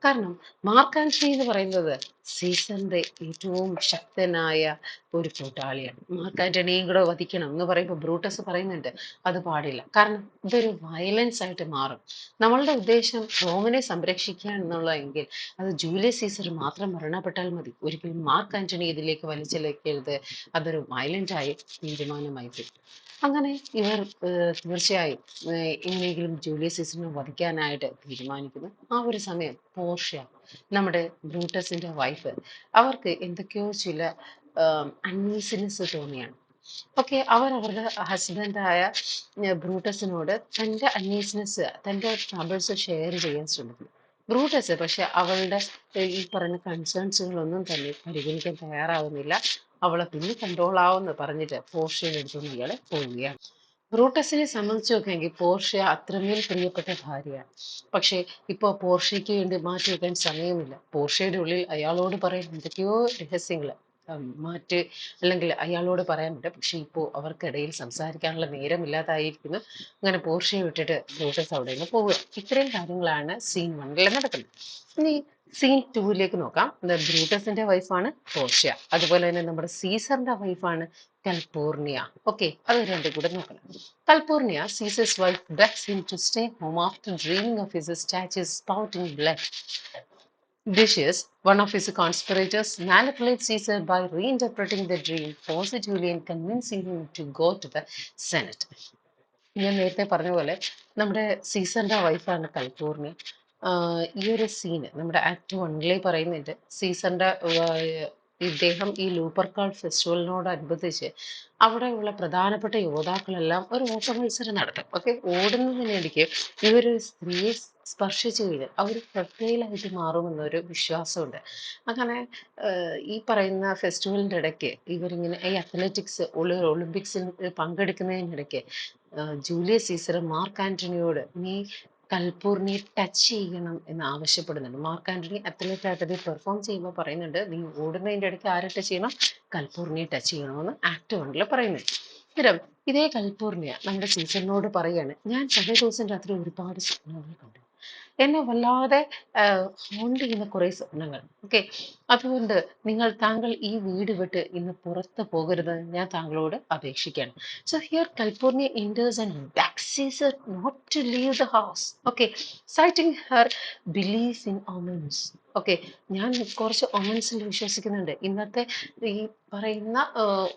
കാരണം മാർക്ക് ആന്റണി എന്ന് പറയുന്നത് സീസറിന്റെ ഏറ്റവും ശക്തനായ ഒരു കൂട്ടാളിയാണ്. മാർക്ക് ആന്റണിയും കൂടെ വധിക്കണം എന്ന് പറയുമ്പോൾ ബ്രൂട്ടസ് പറയുന്നുണ്ട് അത് പാടില്ല. കാരണം ഇതൊരു വയലൻസ് ആയിട്ട് മാറും. നമ്മളുടെ ഉദ്ദേശം റോമിനെ സംരക്ഷിക്കുക എന്നുള്ളതെങ്കിൽ അത് ജൂലിയസ് സീസർ മാത്രം മരണപ്പെട്ടാൽ മതി. ഒരിക്കലും മാർക്ക് ആന്റണി ഇതിലേക്ക് വലിച്ചിഴക്കരുത്. അതൊരു വയലന്റ് ആയി തീരുമാനമായി തീരും. അങ്ങനെ ഇവർ തീർച്ചയായും എങ്ങനെയെങ്കിലും ജൂലിയസ് സീസറിനെ വധിക്കാനായിട്ട് തീരുമാനിക്കുന്നു. ആ ഒരു സമയം പോർഷ്യ, നമ്മുടെ ബ്രൂട്ടസിന്റെ വൈഫ്, അവർക്ക് എന്തൊക്കെയോ ചില അൺഈസിനെസ് തോന്നിയാണ്. ഓക്കെ, അവർ അവരുടെ ഹസ്ബൻഡായ ബ്രൂട്ടസിനോട് തൻ്റെ അന്വേഷണസ് തൻ്റെ ട്രബിൾസ് ഷെയർ ചെയ്യാൻ ശ്രമിക്കുന്നു. ബ്രൂട്ടസ് പക്ഷെ അവളുടെ ഈ പറയുന്ന കൺസേൺസുകളൊന്നും തന്നെ പരിഗണിക്കാൻ തയ്യാറാവുന്നില്ല. അവളെ പിന്നെ കണ്ടോളാവെന്ന് പറഞ്ഞിട്ട് പോർഷ്യയുടെ അടുത്തുനിന്ന് ഇയാളെ പോവുകയാണ്. ബ്രൂട്ടസിനെ സംബന്ധിച്ച് നോക്കുകയെങ്കിൽ പോർഷ്യ അത്രമേൽ പ്രിയപ്പെട്ട ഭാര്യയാണ്. പക്ഷേ ഇപ്പോൾ പോർഷ്യയ്ക്ക് വേണ്ടി മാറ്റി വെക്കാൻ സമയമില്ല. പോർഷ്യയുടെ ഉള്ളിൽ അയാളോട് പറയാൻ എന്തൊക്കെയോ രഹസ്യങ്ങൾ മാറ്റ് അല്ലെങ്കിൽ അയാളോട് പറയാനുണ്ട്. പക്ഷെ ഇപ്പോൾ അവർക്കിടയിൽ സംസാരിക്കാനുള്ള നേരമില്ലാതായിരിക്കുന്നു. അങ്ങനെ പോർഷ്യയെ വിട്ടിട്ട് ബ്രൂട്ടസ് അവിടെ നിന്ന് പോവുക. ഇത്രയും കാര്യങ്ങളാണ് സീൻ 1 നടക്കുന്നത്. ഇനി സീൻ 2 നോക്കാം. ബ്രൂട്ടസിന്റെ വൈഫാണ് പോർഷ്യ. അതുപോലെ തന്നെ നമ്മുടെ സീസറിന്റെ വൈഫാണ് കൽപൂർണിയ. ഓക്കെ, അത് രണ്ടും കൂടെ നോക്കണം. Calpurnia sees his wife begs him to stay home after dreaming of his statue spouting blood. Decius, one of his conspirators, manipulates Caesar by reinterpreting the dream positively and convincing him to go to the Senate. ഞാൻ നേരത്തെ പറഞ്ഞ പോലെ നമ്മുടെ സീസറിന്റെ വൈഫാണ് കൽപൂർണി. ഈ ഒരു scene നമ്മുടെ act 1 പറയുന്നുണ്ട്. സീസറിന്റെ ഇദ്ദേഹം ഈ ലൂപ്പർക്കാൾ ഫെസ്റ്റിവലിനോടനുബന്ധിച്ച് അവിടെയുള്ള പ്രധാനപ്പെട്ട യോദ്ധാക്കളെല്ലാം ഒരു ഓട്ട മത്സരം നടത്തും. ഓക്കെ, ഓടുന്നതിനിടയ്ക്ക് ഇവരൊരു സ്ത്രീയെ സ്പർശിച്ചു കഴിഞ്ഞാൽ അവർ പ്രത്യേകമായിട്ട് മാറുമെന്നൊരു വിശ്വാസമുണ്ട്. അങ്ങനെ ഈ പറയുന്ന ഫെസ്റ്റിവലിന്റെ ഇടയ്ക്ക് ഇവരിങ്ങനെ ഈ അത്ലറ്റിക്സ് ഒളിമ്പിക്സിൽ പങ്കെടുക്കുന്നതിനിടയ്ക്ക് ജൂലിയസ് സീസർ മാർക്ക് ആന്റണിയോട് നീ കൽപൂർണിയെ ടച്ച് ചെയ്യണം എന്ന് ആവശ്യപ്പെടുന്നുണ്ട്. മാർക്ക് ആന്റണി അത്ലറ്റ് ആയിട്ട് അത് പെർഫോം ചെയ്യുമ്പോൾ പറയുന്നുണ്ട് നീ ഓടുന്നതിന്റെ ഇടയ്ക്ക് ആരെ ടച്ച് ചെയ്യണം, കൽപൂർണിയെ ടച്ച് ചെയ്യണമെന്ന് ആക്ട് 1 പറയുന്നുണ്ട്. അന്നേരം ഇതേ കൽപൂർണിയ നമ്മുടെ സീസറിനോട് പറയാണ്, ഞാൻ തലേ ദിവസം രാത്രി ഒരുപാട് സ്വപ്നങ്ങൾ കണ്ടു. എന്നെ വല്ലാതെ ഹോണ്ട് ചെയ്യുന്ന കുറെ സ്വപ്നങ്ങൾ. ഓക്കെ, അതുകൊണ്ട് താങ്കൾ ഈ വീട് വിട്ട് ഇന്ന് പുറത്ത് പോകരുതെന്ന് ഞാൻ താങ്കളോട് അപേക്ഷിക്കുകയാണ്. So here Calpurnia enters and begs Caesar not to leave the house. Okay, citing her belief in omens. Okay, ഞാൻ കുറച്ച് ഒമൻസിൽ വിശ്വസിക്കുന്നുണ്ട്. ഇന്നത്തെ ഈ പറയുന്ന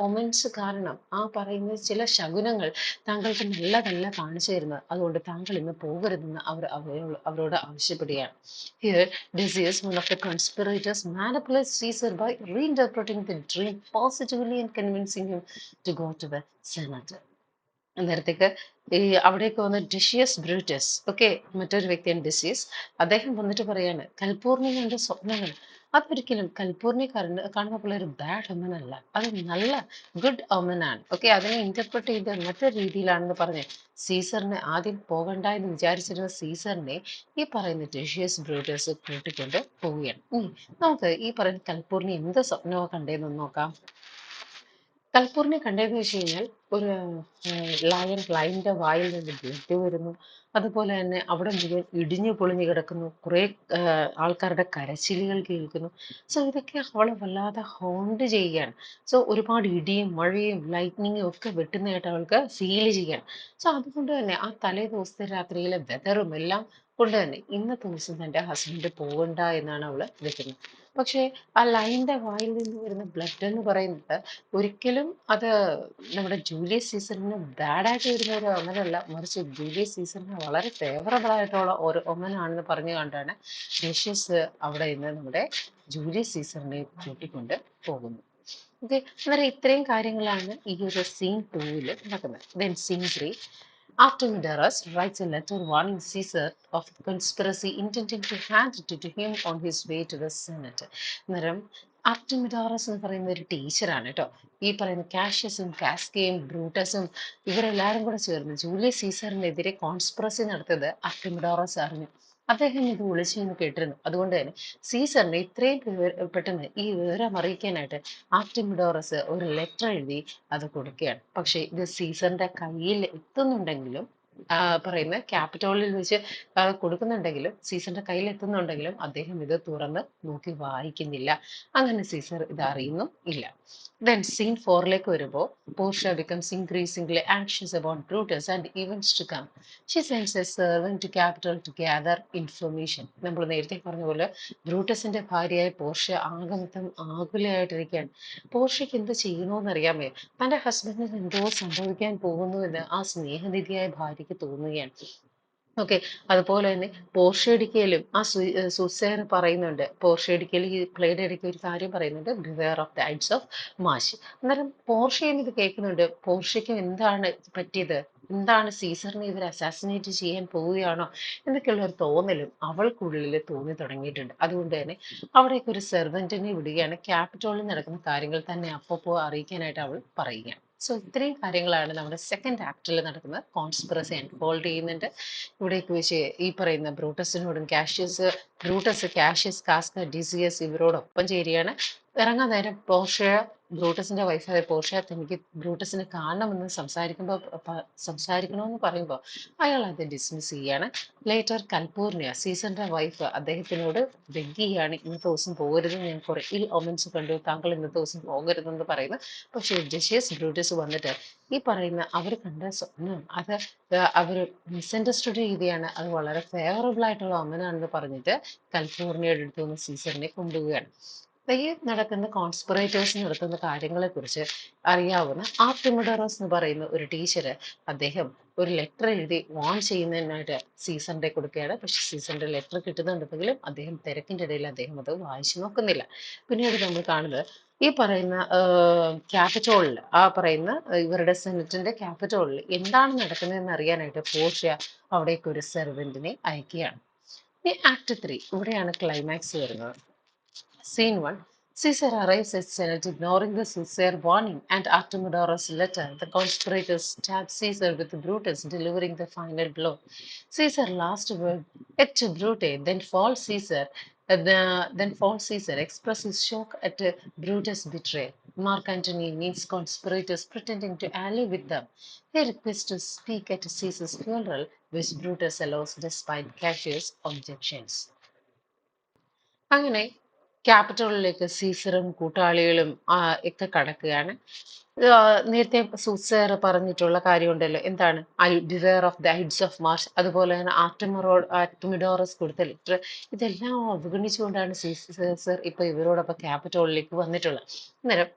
ഒമൻസ് കാരണം ആ പറയുന്ന ചില ശകുനങ്ങൾ താങ്കൾക്ക് നല്ലതല്ല കാണിച്ചു തരുന്നത്. അതുകൊണ്ട് താങ്കൾ ഇന്ന് പോകരുതെന്ന് അവരോട് ആവശ്യപ്പെടുകയാണ്. Here, Decius, one of the conspirators, manipulates Caesar by reinterpreting the dream positively and convincing him to go to the Senate. അന്നേരത്തേക്ക് ഈ അവിടേക്ക് വന്ന ഡിഷിയസ് ബ്രൂട്ടസ്, ഓക്കെ, മറ്റൊരു വ്യക്തിയാണ് ഡിസിയസ്. അദ്ദേഹം വന്നിട്ട് പറയാണ് കൽപൂർണിയയുടെ സ്വപ്നങ്ങൾ അതൊരിക്കലും കൽപൂർണിയ കാണുന്ന പോലെ ഒരു ബാഡ് ഒമൻ അല്ല, അത് നല്ല ഗുഡ് ഒമൻ ആണ്. ഓക്കെ, അതിനെ ഇന്റർപ്രറ്റ് ചെയ്ത് മറ്റൊരു രീതിയിലാണെന്ന് പറഞ്ഞ് സീസറിനെ ആദ്യം പോകണ്ട എന്ന് വിചാരിച്ചിരുന്ന സീസറിനെ ഈ പറയുന്ന ഡിഷിയസ് ബ്രൂട്ടസ് കൂട്ടിക്കൊണ്ട് പോവുകയാണ്. നമുക്ക് ഈ പറയുന്ന കൽപൂർണിയ എന്ത് സ്വപ്നമോ കണ്ടേന്ന് നോക്കാം. കൽപ്പൂരിനെ കണ്ടതെന്ന് വെച്ച് കഴിഞ്ഞാൽ ഒരു ലയന്റെ വായിൽ നിന്ന് ബ്ലഡ് വരുന്നു. അതുപോലെ തന്നെ അവിടെ മുഴുവൻ ഇടിഞ്ഞു പൊളിഞ്ഞു കിടക്കുന്നു. കുറെ ആൾക്കാരുടെ കരച്ചിലുകൾ കേൾക്കുന്നു. സോ ഇതൊക്കെ അവളെ വല്ലാതെ ഹോണ്ട് ചെയ്യുകയാണ്. സോ ഒരുപാട് ഇടിയും മഴയും ലൈറ്റ്നിങ്ങും ഒക്കെ വെട്ടുന്നതായിട്ട് അവൾക്ക് ഫീൽ ചെയ്യാണ്. സോ അതുകൊണ്ട് തന്നെ ആ തലേ ദിവസത്തെ രാത്രിയിലെ വെതറും എല്ലാം കൊണ്ട് തന്നെ ഇന്നത്തെ ദിവസം തന്റെ ഹസ്ബൻഡ് പോകണ്ട എന്നാണ് അവള് വെക്കുന്നത്. പക്ഷേ ആ ലൈന്റെ വായിൽ നിന്ന് വരുന്ന ബ്ലഡ് എന്ന് പറയുന്നത് ഒരിക്കലും അത് നമ്മുടെ ജൂലിയസ് സീസറിന് ബാഡായിട്ട് വരുന്ന ഒരു ഒമനല്ല, മറിച്ച് ജൂലിയസ് സീസറിന് വളരെ ഫേവറബിൾ ആയിട്ടുള്ള ഒരു ഒമനാണെന്ന് പറഞ്ഞു കണ്ടാണ് ഗ്രേഷ്യസ് അവിടെ നിന്ന് നമ്മുടെ ജൂലിയസ് സീസറിനെ കൂട്ടിക്കൊണ്ട് പോകുന്നു. ഓക്കെ, അന്നേരം ഇത്രയും കാര്യങ്ങളാണ് ഈ ഒരു സീൻ 2 നടക്കുന്നത്. Then scene 3, Artemidorus writes a letter warning Caesar of the conspiracy intending to hand it to him on his way to the Senate. അന്നേരം ആർട്ടിമിഡോറസ് എന്ന് പറയുന്ന ഒരു ടീച്ചറാണ് കേട്ടോ. ഈ പറയുന്ന കാഷ്യസും കാസ്കയും ബ്രൂട്ടസും ഇവരെല്ലാരും കൂടെ ചേർന്ന് ജൂലിയസ് സീസറിനെതിരെ കോൺസ്പിറസി നടത്തിയത് ആർട്ടിമിഡോറസ് അറിഞ്ഞു. അദ്ദേഹം ഇത് വിളിച്ചെന്ന് കേട്ടിരുന്നു. അതുകൊണ്ട് തന്നെ സീസറിനെ ഇത്രയും പെട്ടെന്ന് ഈ വിവരം അറിയിക്കാനായിട്ട് ആർട്ടിമിഡോറസ് ഒരു ലെറ്റർ എഴുതി അത് കൊടുക്കുകയാണ്. പക്ഷെ ഇത് സീസറിന്റെ കയ്യിൽ എത്തുന്നുണ്ടെങ്കിലും പറയുന്ന ക്യാപിറ്റോളിൽ വെച്ച് കൊടുക്കുന്നുണ്ടെങ്കിലും സീസറിന്റെ കയ്യിൽ എത്തുന്നുണ്ടെങ്കിലും അദ്ദേഹം ഇത് തുറന്ന് നോക്കി വായിക്കുന്നില്ല. അങ്ങനെ സീസർ ഇത് അറിയുന്നും ഇല്ല. Then scene 4 വരുമ്പോൾ Portia becomes increasingly anxious about Brutus and events to come. She sends a servant to capital to gather information. നമ്മൾ നേരത്തെ പറഞ്ഞ പോലെ ബ്രൂട്ടസിന്റെ ഭാര്യയായ പോർഷ്യ ആകമൊത്തം ആകുലയായിട്ടിരിക്കുകയാണ്. പോർഷ്യക്ക് എന്ത് ചെയ്യണമെന്നറിയാമേ, തന്റെ ഹസ്ബൻഡിന് എന്തോ സംഭവിക്കാൻ പോകുന്നു എന്ന് ആ സ്നേഹനിധിയായ ഭാര്യയ്ക്ക് തോന്നുകയാണ്. ഓക്കെ. അതുപോലെ തന്നെ പോർഷ്യഡിക്കയിലും സുസേർ പറയുന്നുണ്ട്. പോർഷ്യഡിക്കയിൽ ഈ പ്ലേയുടെ ഇടയ്ക്ക് ഒരു കാര്യം പറയുന്നുണ്ട്. Beware of the ides of മാഷ്. അന്നേരം പോർഷ്യയും ഇത് കേൾക്കുന്നുണ്ട്. പോർഷ്യയ്ക്കും എന്താണ് പറ്റിയത്? എന്താണ് സീസറിനെ ഇവർ അസാസിനേറ്റ് ചെയ്യാൻ പോവുകയാണോ എന്നൊക്കെയുള്ള ഒരു തോന്നലും അവൾക്കുള്ളിൽ തോന്നി തുടങ്ങിയിട്ടുണ്ട്. അതുകൊണ്ട് തന്നെ അവിടേക്ക് ഒരു സെർവൻറ്റിനെ വിടുകയാണ്. ക്യാപിറ്റോളിൽ നടക്കുന്ന കാര്യങ്ങൾ തന്നെ അപ്പോൾ അറിയിക്കാനായിട്ട് അവൾ പറയുകയാണ്. സോ ഇത്രയും കാര്യങ്ങളാണ് നമ്മുടെ സെക്കൻഡ് ആക്ടിൽ നടക്കുന്നത്. കോൺസ്പിറസി അൺഫോൾഡ് ചെയ്യുന്നുണ്ട്. ഇവിടേക്ക് വെച്ച് ഈ പറയുന്ന ബ്രൂട്ടസിനോടും ബ്രൂട്ടസ്, കാഷ്യസ്, കാസ്ക, ഡിസിയസ് ഇവരോടൊപ്പം ചേരുകയാണ്. ഇറങ്ങാൻ നേരം പോർഷ്യ, ബ്രൂട്ടസിന്റെ വൈഫായ പോർഷ്യ തനിക്ക് ബ്രൂട്ടസിനെ കാണണമെന്ന് സംസാരിക്കണമെന്ന് പറയുമ്പോൾ അയാൾ അത് ഡിസ്മിസ് ചെയ്യാണ്. ലേറ്റർ കൽപൂർണിയ, സീസറിന്റെ വൈഫ്, അദ്ദേഹത്തിനോട് ബെഗ് ചെയ്യാണ്, ഇന്നത്തെ ദിവസം പോകരുത്, ഞാൻ കുറെ ഇൽ ഒമൻസ് കണ്ടു, താങ്കൾ ഇന്നത്തെ ദിവസം പോകരുതെന്ന് പറയുന്നു. പക്ഷേ ജഷ്യസ് ബ്രൂട്ടസ് വന്നിട്ട് ഈ പറയുന്ന അവർ കണ്ട സ്വപ്നം അത് അവർ മിസ്അണ്ടർസ്റ്റുഡ് ചെയ്യുകയാണ്. അത് വളരെ ഫേവറബിൾ ആയിട്ടുള്ള ഒമനാണെന്ന് പറഞ്ഞിട്ട് കലിഫോർണിയയുടെ അടുത്ത് നിന്ന് സീസറിനെ കൊണ്ടുപോവുകയാണ്. ഈ നടക്കുന്ന കോൺസ്പിറേറ്റേഴ്സ് നടത്തുന്ന കാര്യങ്ങളെക്കുറിച്ച് അറിയാവുന്ന ആർട്ടിമിഡറോസ് എന്ന് പറയുന്ന ഒരു ടീച്ചർ, അദ്ദേഹം ഒരു ലെറ്റർ എഴുതി വാൺ ചെയ്യുന്നതിനായിട്ട് സീസറിന്റെ കൊടുക്കുകയാണ്. പക്ഷെ സീസറിന്റെ ലെറ്റർ കിട്ടുന്നുണ്ടെങ്കിലും അദ്ദേഹം തിരക്കിന്റെ ഇടയിൽ അദ്ദേഹം അത് വായിച്ചു നോക്കുന്നില്ല. പിന്നീട് നമ്മൾ കാണുന്നത് ഈ പറയുന്ന ക്യാപിറ്റോളിൽ, ആ പറയുന്ന ഇവരുടെ സെനറ്റിന്റെ ക്യാപിറ്റോളിൽ എന്താണ് നടക്കുന്നതെന്ന് അറിയാനായിട്ട് പോർഷ്യ അവിടേക്ക് ഒരു സെർവന്റിനെ അയക്കുകയാണ്. ഈ ആക്ട് 3 ഇവിടെയാണ് ക്ലൈമാക്സ് വരുന്നത്. Scene 1. Caesar arrives at Senate ignoring the sincere warning and Artemidorus' letter. The conspirators stab Caesar with Brutus, delivering the final blow. Caesar last word, et Brute, then falls Caesar, expresses shock at Brutus' betrayal. Mark Antony meets conspirators pretending to ally with them. He requests to speak at Caesar's funeral, which Brutus allows despite Cassius' objections. അങ്ങനെ ക്യാപിറ്റോളിലേക്ക് സീസറും കൂട്ടാളികളും ഒക്കെ കടക്കുകയാണ്. നേരത്തെ സൂസർ പറഞ്ഞിട്ടുള്ള കാര്യമുണ്ടല്ലോ, എന്താണ് ഡിവെയർ of the ides of March, അതുപോലെ തന്നെ ആർട്ടിമിഡോറസ് കൊടുത്ത letter, ഇതെല്ലാം അവഗണിച്ചുകൊണ്ടാണ് സീസർ ഇപ്പൊ ഇവരോടൊപ്പം ക്യാപിറ്റോളിലേക്ക് വന്നിട്ടുള്ളത്. അന്നേരം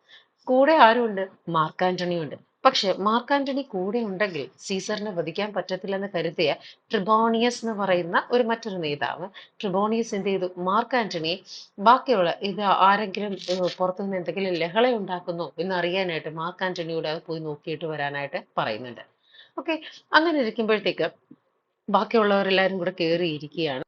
കൂടെ ആരുണ്ട്? മാർക്ക് ആന്റണി ഉണ്ട്. പക്ഷെ മാർക്ക് ആന്റണി കൂടെ ഉണ്ടെങ്കിൽ സീസറിനെ വധിക്കാൻ പറ്റത്തില്ലെന്ന് കരുതിയ ട്രിബോണിയസ് എന്ന് പറയുന്ന മറ്റൊരു നേതാവ്, ട്രിബോണിയസ് എന്ത് ചെയ്തു? മാർക്ക് ആന്റണിയെ ബാക്കിയുള്ള ഇത് ആരെങ്കിലും പുറത്തുനിന്ന് എന്തെങ്കിലും ലഹള ഉണ്ടാക്കുന്നു എന്ന് അറിയാനായിട്ട് മാർക്ക് ആന്റണിയോട് അത് പോയി നോക്കിയിട്ട് വരാനായിട്ട് പറയുന്നുണ്ട്. ഓക്കെ. അങ്ങനെ ഇരിക്കുമ്പോഴത്തേക്ക് ബാക്കിയുള്ളവരെല്ലാരും കൂടെ കയറിയിരിക്കുകയാണ്.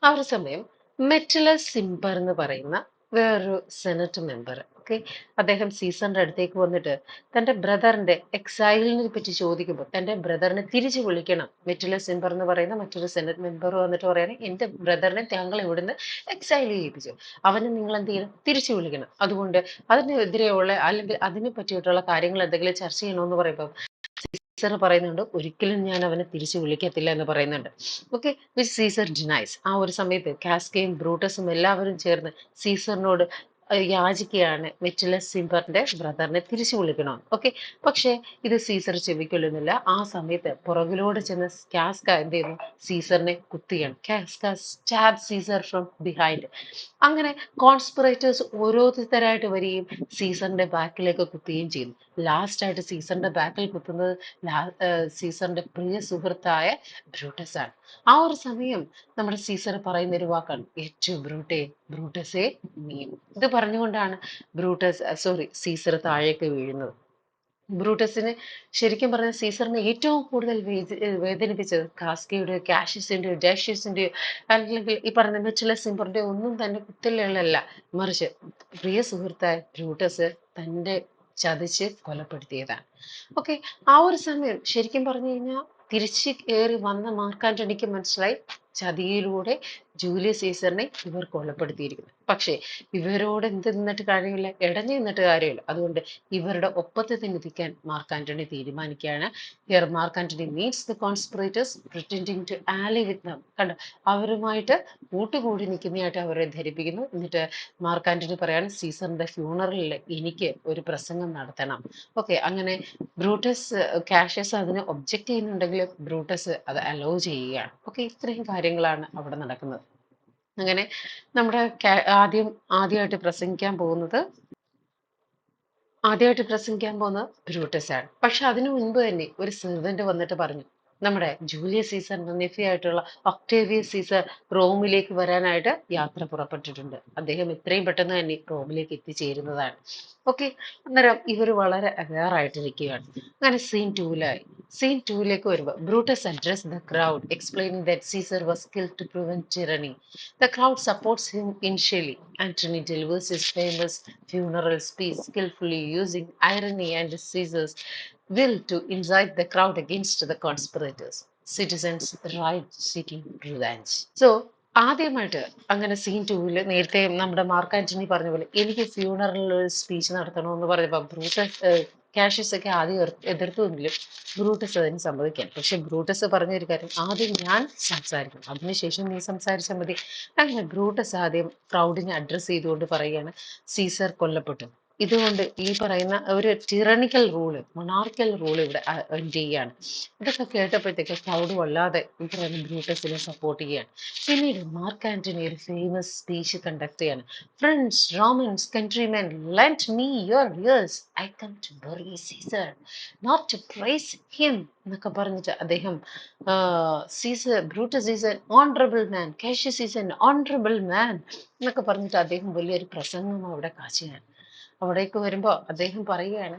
ആ ഒരു സമയം മെറ്റിലസ് സിംബർ എന്ന് പറയുന്ന വേറൊരു സെനറ്റ് മെമ്പർ, ഓക്കെ, അദ്ദേഹം സീസറിന്റെ അടുത്തേക്ക് വന്നിട്ട് തന്റെ ബ്രദറിന്റെ എക്സൈലിനെ പറ്റി ചോദിക്കുമ്പോൾ തന്റെ ബ്രദറിനെ തിരിച്ചു വിളിക്കണം. മെറ്റിലസ് സിംബർ എന്ന് പറയുന്ന മറ്റൊരു സെനറ്റ് മെമ്പർ വന്നിട്ട് പറയണേ, എന്റെ ബ്രദറിനെ താങ്കൾ ഇവിടുന്ന് എക്സൈൽ ചെയ്യിപ്പിച്ചു, അവനെ നിങ്ങൾ എന്ത് ചെയ്യണം? തിരിച്ചു വിളിക്കണം. അതുകൊണ്ട് അതിനെതിരെയുള്ള അല്ലെങ്കിൽ അതിനെ പറ്റിയിട്ടുള്ള കാര്യങ്ങൾ എന്തെങ്കിലും ചർച്ച ചെയ്യണമെന്ന് പറയുമ്പോൾ സീസർ പറയുന്നുണ്ട്, ഒരിക്കലും ഞാൻ അവനെ തിരിച്ചു വിളിക്കത്തില്ല എന്ന് പറയുന്നുണ്ട്. Okay, which Caesar denies. ആ ഒരു സമയത്ത് കാസ്കയും ബ്രൂട്ടസും എല്ലാവരും ചേർന്ന് സീസറിനോട് യാചിക്കുകയാണ് മെറ്റിലസ് സിംബറിന്റെ ബ്രദറിനെ തിരിച്ചു വിളിക്കണം. ഓക്കെ, പക്ഷേ ഇത് സീസർ ചെവിക്കൊള്ളുന്നില്ല. ആ സമയത്ത് പുറകിലോട് ചെന്ന് കാസ്ക എന്ത് ചെയ്യുന്നു? സീസറിനെ കുത്തുകയാണ്. കാസ്ക സ്റ്റാബ് സീസർ ഫ്രം ബിഹൈൻഡ്. അങ്ങനെ കോൺസ്പിറേറ്റേഴ്സ് ഓരോരുത്തരായിട്ട് വരികയും സീസറിന്റെ ബാക്കിലേക്ക് കുത്തുകയും ചെയ്യുന്നു. ലാസ്റ്റ് ആയിട്ട് സീസറിന്റെ ബാക്കിൽ കുത്തുന്നത് സീസറിന്റെ പ്രിയ സുഹൃത്തായ ബ്രൂട്ടസ് ആണ്. ആ ഒരു സമയം നമ്മുടെ സീസർ പറയുന്ന ഒരു വാക്കാണ്, ഏറ്റവും ബ്രൂട്ടസേ നീ. ഇത് പറഞ്ഞുകൊണ്ടാണ് സീസർ താഴേക്ക് വീഴുന്നത്. ബ്രൂട്ടസിന് ശരിക്കും പറഞ്ഞ സീസറിനെ ഏറ്റവും കൂടുതൽ വേദനിപ്പിച്ചത് കാസ്കയുടെ, കാഷ്യസിന്റെയോ, ഡാഷ്യസിന്റെയോ അല്ലെങ്കിൽ ഈ പറഞ്ഞ മെച്ചിലസ് സിംബറിന്റെയോ ഒന്നും തന്നെ കുത്തലുകളല്ല, മറിച്ച് പ്രിയ സുഹൃത്തായ ബ്രൂട്ടസ് തന്റെ ചതിച്ച് കൊലപ്പെടുത്തിയതാണ്. ഓക്കെ, ആ ഒരു സമയം ശരിക്കും പറഞ്ഞു കഴിഞ്ഞാൽ തിരിച്ച് കയറി വന്ന മാർക്ക് ആന്റണിക്ക് മനസ്സിലായി, ചതിയിലൂടെ ജൂലിയസ് സീസറിനെ ഇവർ കൊലപ്പെടുത്തിയിരിക്കുന്നു. പക്ഷേ ഇവരോട് എന്ത് നിന്നിട്ട് കാര്യമില്ല, ഇടഞ്ഞു നിന്നിട്ട് കാര്യമില്ല. അതുകൊണ്ട് ഇവരുടെ ഒപ്പത്തിൽ തന്നെ നിൽക്കാൻ മാർക്ക് ആന്റണി തീരുമാനിക്കുകയാണ്. Here Mark Antony meets the conspirators pretending to ally with them. കണ്ടോ, അവരുമായിട്ട് കൂട്ടുകൂടി നിൽക്കുന്നതായിട്ട് അവരെ ധരിപ്പിക്കുന്നു. എന്നിട്ട് മാർക്ക് ആന്റണി പറയാണ്, സീസറിന്റെ ഫ്യൂണറലിൽ എനിക്ക് ഒരു പ്രസംഗം നടത്തണം. ഓക്കെ, അങ്ങനെ കാഷ്യസ് അതിന് ഒബ്ജക്റ്റ് ചെയ്യുന്നുണ്ടെങ്കിൽ ബ്രൂട്ടസ് അത് അലോ ചെയ്യുകയാണ്. ഓക്കെ, ഇത്രയും കാര്യങ്ങളാണ് അവിടെ നടക്കുന്നത്. അങ്ങനെ നമ്മുടെ ആദ്യമായിട്ട് പ്രസംഗിക്കാൻ പോകുന്നത് ബ്രൂട്ടസ് ആണ്. പക്ഷെ അതിനു മുൻപ് തന്നെ ഒരു സെർവന്റ് വന്നിട്ട് പറഞ്ഞു, നമ്മുടെ ജൂലിയസ് സീസറിന്റെ നെഫ്യൂ ആയിട്ടുള്ള ഒക്ടേവിയസ് സീസർ റോമിലേക്ക് വരാനായിട്ട് യാത്ര പുറപ്പെട്ടിട്ടുണ്ട്. അദ്ദേഹം എത്രയും പെട്ടെന്ന് തന്നെ റോമിലേക്ക് എത്തിച്ചേരുന്നതാണ്. ഓക്കെ, അന്നേരം ഇവർ വളരെ അവെയറായിട്ടിരിക്കുകയാണ്. അങ്ങനെ സീൻ ടൂവിലേക്ക് വരുമ്പോൾ Brutus address the crowd explaining that Caesar was killed to prevent tyranny. The crowd supports him initially. Antony delivers his famous funeral speech, skillfully using irony and Caesar's will to incite the crowd against the conspirators. Citizens riot seeking revenge. So, ആദ്യമായിട്ട് അങ്ങനെ scene 2 നേരത്തെ നമ്മുടെ mark Antony പറഞ്ഞ പോലെ എനിക്ക് ഫ്യൂണറലിൽ ഒരു speech നടത്തണമെന്ന് പറഞ്ഞപ്പോൾ കാഷ്യസ് ഒക്കെ ആദ്യം എതിർത്തുവെങ്കിലും ബ്രൂട്ടസ് അതിന് സമ്മതിക്കാൻ. പക്ഷെ ബ്രൂട്ടസ് പറഞ്ഞൊരു കാര്യം, ആദ്യം ഞാൻ സംസാരിക്കും, അതിനുശേഷം നീ സംസാരിച്ചാൽ മതി. അങ്ങനെ ബ്രൂട്ടസ് ആദ്യം ക്രൗഡിനെ അഡ്രസ്സ് ചെയ്തുകൊണ്ട് പറയുകയാണ്, സീസർ കൊല്ലപ്പെട്ടു. ഇതുകൊണ്ട് ഈ പറയുന്ന ഒരു ടിറണിക്കൽ റൂള്, മൊണാർക്കൽ റൂൾ ഇവിടെ എൻഡ് ചെയ്യാണ്. ഇതൊക്കെ കേട്ടപ്പോഴത്തേക്ക് ക്രൗഡ് വല്ലാതെ ഈ പറയുന്ന ബ്രൂട്ടസിനെ സപ്പോർട്ട് ചെയ്യാണ്. പിന്നീട് മാർക്ക് ആന്റണി ഒരു ഫേമസ് സ്പീച്ച് കണ്ടക്ട് ചെയ്യാണ്. Friends, Romans, countrymen, lend me your ears. I come to bury Caesar, not to praise him എന്നൊക്കെ പറഞ്ഞിട്ട് അദ്ദേഹം Brutus is an honourable man, Cassius is an honourable man എന്നൊക്കെ പറഞ്ഞിട്ട് അദ്ദേഹം വലിയൊരു പ്രസംഗം അവിടെ കാച്ചുകയാണ്. അവിടേക്ക് വരുമ്പോൾ അദ്ദേഹം പറയുകയാണ്,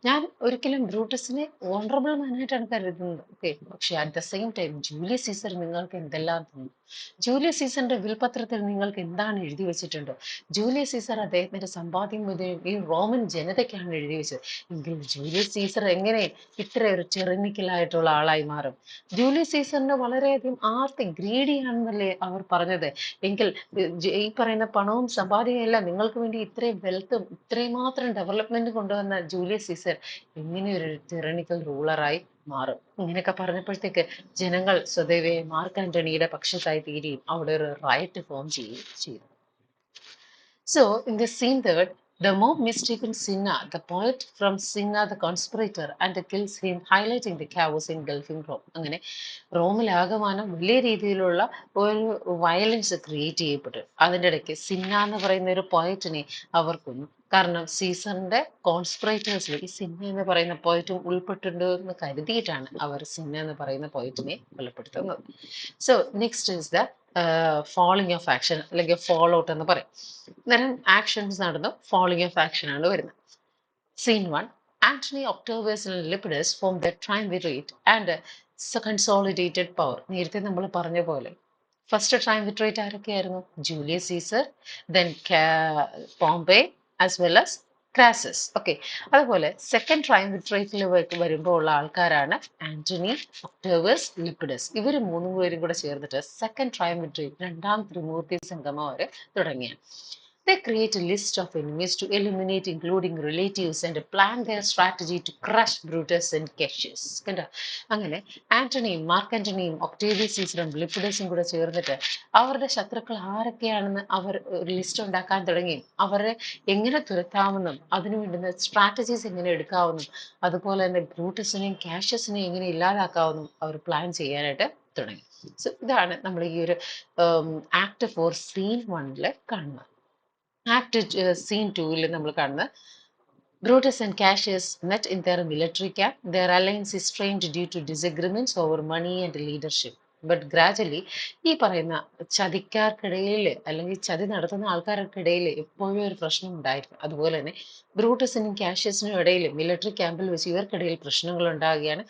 ഞാൻ ഒരിക്കലും ബ്രൂട്ടസിനെ ഓണറബിൾ മാനായിട്ടാണ് കരുതുന്നത്. ഓക്കെ, പക്ഷെ at the same time Julius Caesar നിങ്ങൾക്ക് എന്തെല്ലാം തന്നു? ജൂലിയസ് സീസറിന്റെ വിൽപത്രത്തിൽ നിങ്ങൾക്ക് എന്താണ് എഴുതി വെച്ചിട്ടുണ്ട്? ജൂലിയസ് സീസർ അദ്ദേഹത്തിന്റെ സമ്പാദ്യം മുതൽ ഈ റോമൻ ജനതയ്ക്കാണ് എഴുതി വെച്ചത്. എങ്കിൽ ജൂലിയസ് സീസർ എങ്ങനെ ഇത്ര ഒരു ടെറനിക്കലായിട്ടുള്ള ആളായി മാറും? ജൂലിയസ് സീസറിന് വളരെയധികം ഗ്രീഡി ആണെന്നല്ലേ അവർ പറഞ്ഞത്? എങ്കിൽ ഈ പറയുന്ന പണവും സമ്പാദ്യവും എല്ലാം നിങ്ങൾക്ക് വേണ്ടി ഇത്രയും വെൽത്തും ഇത്രയും മാത്രം ഡെവലപ്മെന്റ് കൊണ്ടുവന്ന ജൂലിയസ് സീസർ എങ്ങനെ ഒരു ടിറണിക്കൽ റൂളറായി മാറും? ഇങ്ങനെയൊക്കെ പറഞ്ഞപ്പോഴത്തേക്ക് ജനങ്ങൾ സ്വതവേ മാർക്ക് ആന്റണിയുടെ പക്ഷത്തായി തീരുകയും അവിടെ ഒരു റൈറ്റ് ഫോം ചെയ്യുകയും ചെയ്തു. So, in the scene third, the mob mistaken Cinna, the poet, from Cinna the conspirator, and kills him, highlighting the chaos engulfing Rome. അങ്ങനെ റോമിലാകമാനം വലിയ രീതിയിലുള്ള ഒരു വയലൻസ് ക്രിയേറ്റ് ചെയ്യപ്പെട്ടു. അതിൻ്റെ ഇടയ്ക്ക് സിന്ന എന്ന് പറയുന്ന ഒരു പോയറ്റിനെ അവർ കൊന്നു. കാരണം സീസറിന്റെ കോൺസ്പിറേറ്റേഴ്സിൽ ഈ സിന്ന എന്ന് പറയുന്ന പോയറ്റും ഉൾപ്പെട്ടിട്ടുണ്ട് എന്ന് കരുതിയിട്ടാണ് അവർ സിന്ന എന്ന് പറയുന്ന പോയറ്റിനെ കൊലപ്പെടുത്തുന്നത്. So next is the falling of action, അല്ലെങ്കിൽ ഫോൾ ഔട്ട് എന്ന് പറയും. അന്നേരം ആക്ഷൻസ് നടന്നു, ഫോളിങ് ഓഫ് ആക്ഷൻ ആണ് വരുന്നത്. Scene 1, Antony, Octavius and Lepidus form the triumvirate and consolidated power. നേരത്തെ നമ്മൾ പറഞ്ഞ പോലെ ഫസ്റ്റ് ട്രയംവിറേറ്റ് ആരൊക്കെയായിരുന്നു? Julius Caesar, then Pompey as well as Crassus. Okay, അതുപോലെ സെക്കൻഡ് ട്രയംവിറേറ്റിൽ വരുമ്പോൾ ഉള്ള ആൾക്കാരാണ് ആന്റണി, ഒക്ടോവിയസ്, ലിപ്പിഡസ്. ഇവർ മൂന്നും പേരും കൂടെ ചേർന്നിട്ട് സെക്കൻഡ് ട്രയംവിറേറ്റ്, രണ്ടാം ത്രിമൂർത്തി സംഗമം അവർ തുടങ്ങിയാണ്. They create a list of enemies to eliminate, including relatives, and plan their strategy to crush Brutus and Cassius. കണ്ടോ? അങ്ങനെ ആന്റണിയും മാർക്ക് ആന്റണിയും ഒക്ടേവിയസ് സീസറും ലിപ്പിഡസും കൂടെ ചേർന്നിട്ട് അവരുടെ ശത്രുക്കൾ ആരൊക്കെയാണെന്ന് അവർ ഒരു ലിസ്റ്റ് ഉണ്ടാക്കാൻ തുടങ്ങി. അവരെ എങ്ങനെ തുരത്താമെന്നും അതിനു വേണ്ടുന്ന സ്ട്രാറ്റജീസ് എങ്ങനെ എടുക്കാവുന്നും അതുപോലെ തന്നെ ബ്രൂട്ടസിനെയും കാഷ്യസിനെയും എങ്ങനെ ഇല്ലാതാക്കാവുന്നും അവർ പ്ലാൻ ചെയ്യാനായിട്ട് തുടങ്ങി. സോ ഇതാണ് നമ്മൾ ഈ ഒരു ആക്ട് 4 സീൻ 1 കാണുന്നത്. ആക്ട് സീൻ 2 നമ്മൾ കാണുന്നത്, Brutus and Cassius met in their military camp. Their alliance is strained due to disagreements over money and leadership. But gradually ഈ പറയുന്ന ചതിക്കാർക്കിടയിൽ അല്ലെങ്കിൽ ചതി നടത്തുന്ന ആൾക്കാർക്കിടയിൽ എപ്പോഴും ഒരു പ്രശ്നം ഉണ്ടായിരിക്കും. അതുപോലെ തന്നെ ബ്രൂട്ടസിനും കാഷ്യസിനും ഇടയിൽ മിലിറ്ററി ക്യാമ്പിൽ വെച്ച് ഇവർക്കിടയിൽ പ്രശ്നങ്ങൾ ഉണ്ടാകുകയാണ്.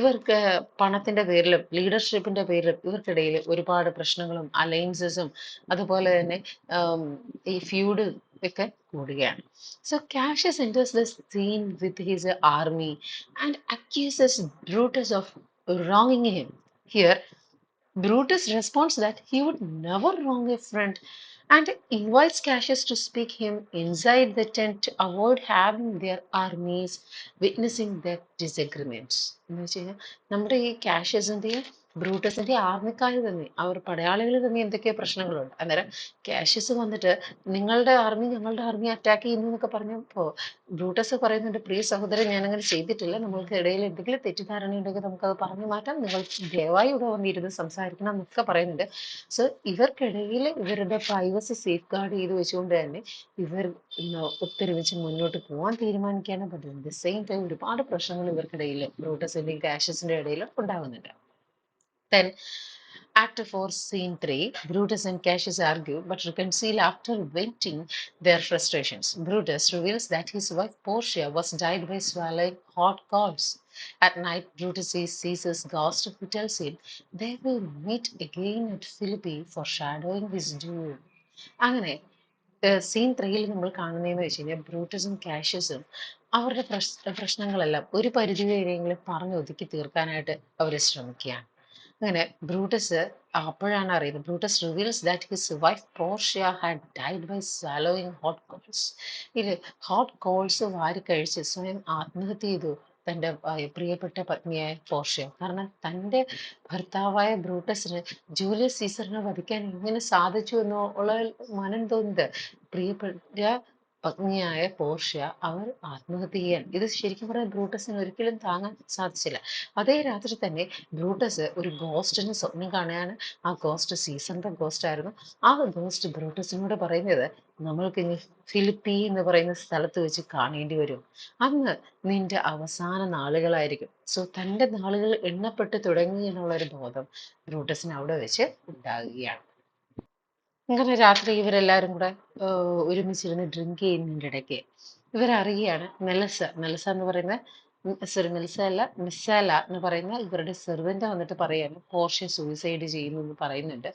ഇവർക്ക് പണത്തിന്റെ പേരിലും ലീഡർഷിപ്പിന്റെ പേരിലും ഇവർക്കിടയിൽ ഒരുപാട് പ്രശ്നങ്ങളും അലയൻസസും അതുപോലെ തന്നെ ഈ ഫ്യൂഡ് ഒക്കെ കൂടുകയാണ്. So Cassius enters the scene with his army and accuses Brutus of wronging him. Here, Brutus responds that he would never wrong a friend and invites Cassius to speak him inside the tent to avoid having their armies witnessing their disagreements. എന്ന് വെച്ച് കഴിഞ്ഞാൽ നമ്മുടെ ഈ കാഷ്യസിന്റെയും ബ്രൂട്ടസിന്റെ ആർമിക്കാർ തന്നെ, അവർ പടയാളികൾ തന്നെ എന്തൊക്കെയോ പ്രശ്നങ്ങളുണ്ട്. അന്നേരം കാഷ്യസ് വന്നിട്ട് നിങ്ങളുടെ ആർമി ഞങ്ങളുടെ ആർമി അറ്റാക്ക് ചെയ്യുന്നു എന്നൊക്കെ പറഞ്ഞപ്പോൾ ബ്രൂട്ടസ് പറയുന്നുണ്ട്, പ്രിയ സഹോദരൻ, ഞാനങ്ങനെ ചെയ്തിട്ടില്ല, നമ്മൾക്ക് ഇടയിൽ എന്തെങ്കിലും തെറ്റിദ്ധാരണ ഉണ്ടെങ്കിൽ നമുക്കത് പറഞ്ഞു മാറ്റാം, നിങ്ങൾ ദയവായി ഇവിടെ വന്നിരുന്ന് സംസാരിക്കണം എന്നൊക്കെ പറയുന്നുണ്ട്. സോ ഇവർക്കിടയിൽ ഇവരുടെ പ്രൈവസി സേഫ് ഗാർഡ് ചെയ്ത് വെച്ചുകൊണ്ട് തന്നെ ഇവർ ഒത്തൊരുമിച്ച് മുന്നോട്ട് പോകാൻ തീരുമാനിക്കാനും പറ്റും. ദ സെയിം ടൈം ഒരുപാട് പ്രശ്നങ്ങൾ ഇവർക്കിടയിൽ ബ്രൂട്ടസിന്റെയും കാഷ്യസിന്റെ ഇടയിൽ ഉണ്ടാകുന്നുണ്ട്. Then, Act 4, Scene 3, Brutus and Cassius argue but reconcile after venting their frustrations. Brutus reveals that his wife Portia was died by swallowing hot coals. At night, Brutus sees Caesar's ghost who tells him they will meet again at Philippi, foreshadowing his doom. അങ്ങനെ scene ത്രീയിൽ നമ്മൾ കാണുന്നതെന്ന് വെച്ച് കഴിഞ്ഞാൽ ബ്രൂട്ടസും കാഷ്യസും അവരുടെ പ്രശ്നങ്ങളെല്ലാം ഒരു പരിധി വരെയെങ്കിലും പറഞ്ഞൊതുക്കി തീർക്കാനായിട്ട് അവർ ശ്രമിക്കുകയാണ്. അങ്ങനെ ബ്രൂട്ടസ് അപ്പോഴാണ് അറിയുന്നത്. Brutus reveals that his wife Portia had died by swallowing hot coals. ഇത് ഹോട്ട് കോൾസ് വാരി കഴിച്ച് സ്വയം ആത്മഹത്യ ചെയ്തു തൻ്റെ പ്രിയപ്പെട്ട പത്നിയായ പോർഷ്യ. കാരണം തൻ്റെ ഭർത്താവായ ബ്രൂട്ടസിന് ജൂലിയസ് സീസറിനെ വധിക്കാൻ എങ്ങനെ സാധിച്ചു എന്നുള്ള മനം തോന്നുന്നത് പ്രിയപ്പെട്ട പത്നിയായ പോർഷ്യ അവർ ആത്മഹത്യ ചെയ്യാൻ. ഇത് ശരിക്കും പറഞ്ഞാൽ ബ്രൂട്ടസിന് ഒരിക്കലും താങ്ങാൻ സാധിച്ചില്ല. അതേ രാത്രി തന്നെ ബ്രൂട്ടസ് ഒരു ഗോസ്റ്റിനെ സ്വപ്നം കാണുകയാണ്. ആ ഗോസ്റ്റ് സീസറിന്റെ ഗോസ്റ്റ് ആയിരുന്നു. ആ ഗോസ്റ്റ് ബ്രൂട്ടസിനോട് പറയുന്നത് നമ്മൾക്ക് ഇനി ഫിലിപ്പി എന്ന് പറയുന്ന സ്ഥലത്ത് വെച്ച് കാണേണ്ടി വരും. അന്ന് നിന്റെ അവസാന നാളുകളായിരിക്കും. സോ തൻ്റെ നാളുകൾ എണ്ണപ്പെട്ട് തുടങ്ങി എന്നുള്ള ഒരു ബോധം ബ്രൂട്ടസിന് അവിടെ വെച്ച് ഉണ്ടാകുകയാണ്. അങ്ങനെ രാത്രി ഇവരെല്ലാരും കൂടെ ഒരുമിച്ചിരുന്ന് ഡ്രിങ്ക് ചെയ്യുന്നതിൻ്റെ ഇടയ്ക്ക് ഇവരറിയുകയാണ് മെൽസ എന്ന് പറയുന്ന സോറി മെൽസ അല്ല മിസാല എന്ന് പറയുന്ന ഇവരുടെ സെർവന്റ് വന്നിട്ട് പറയാണ് പോർഷ്യ സൂയിസൈഡ് ചെയ്യുന്നു എന്ന് പറയുന്നുണ്ട്.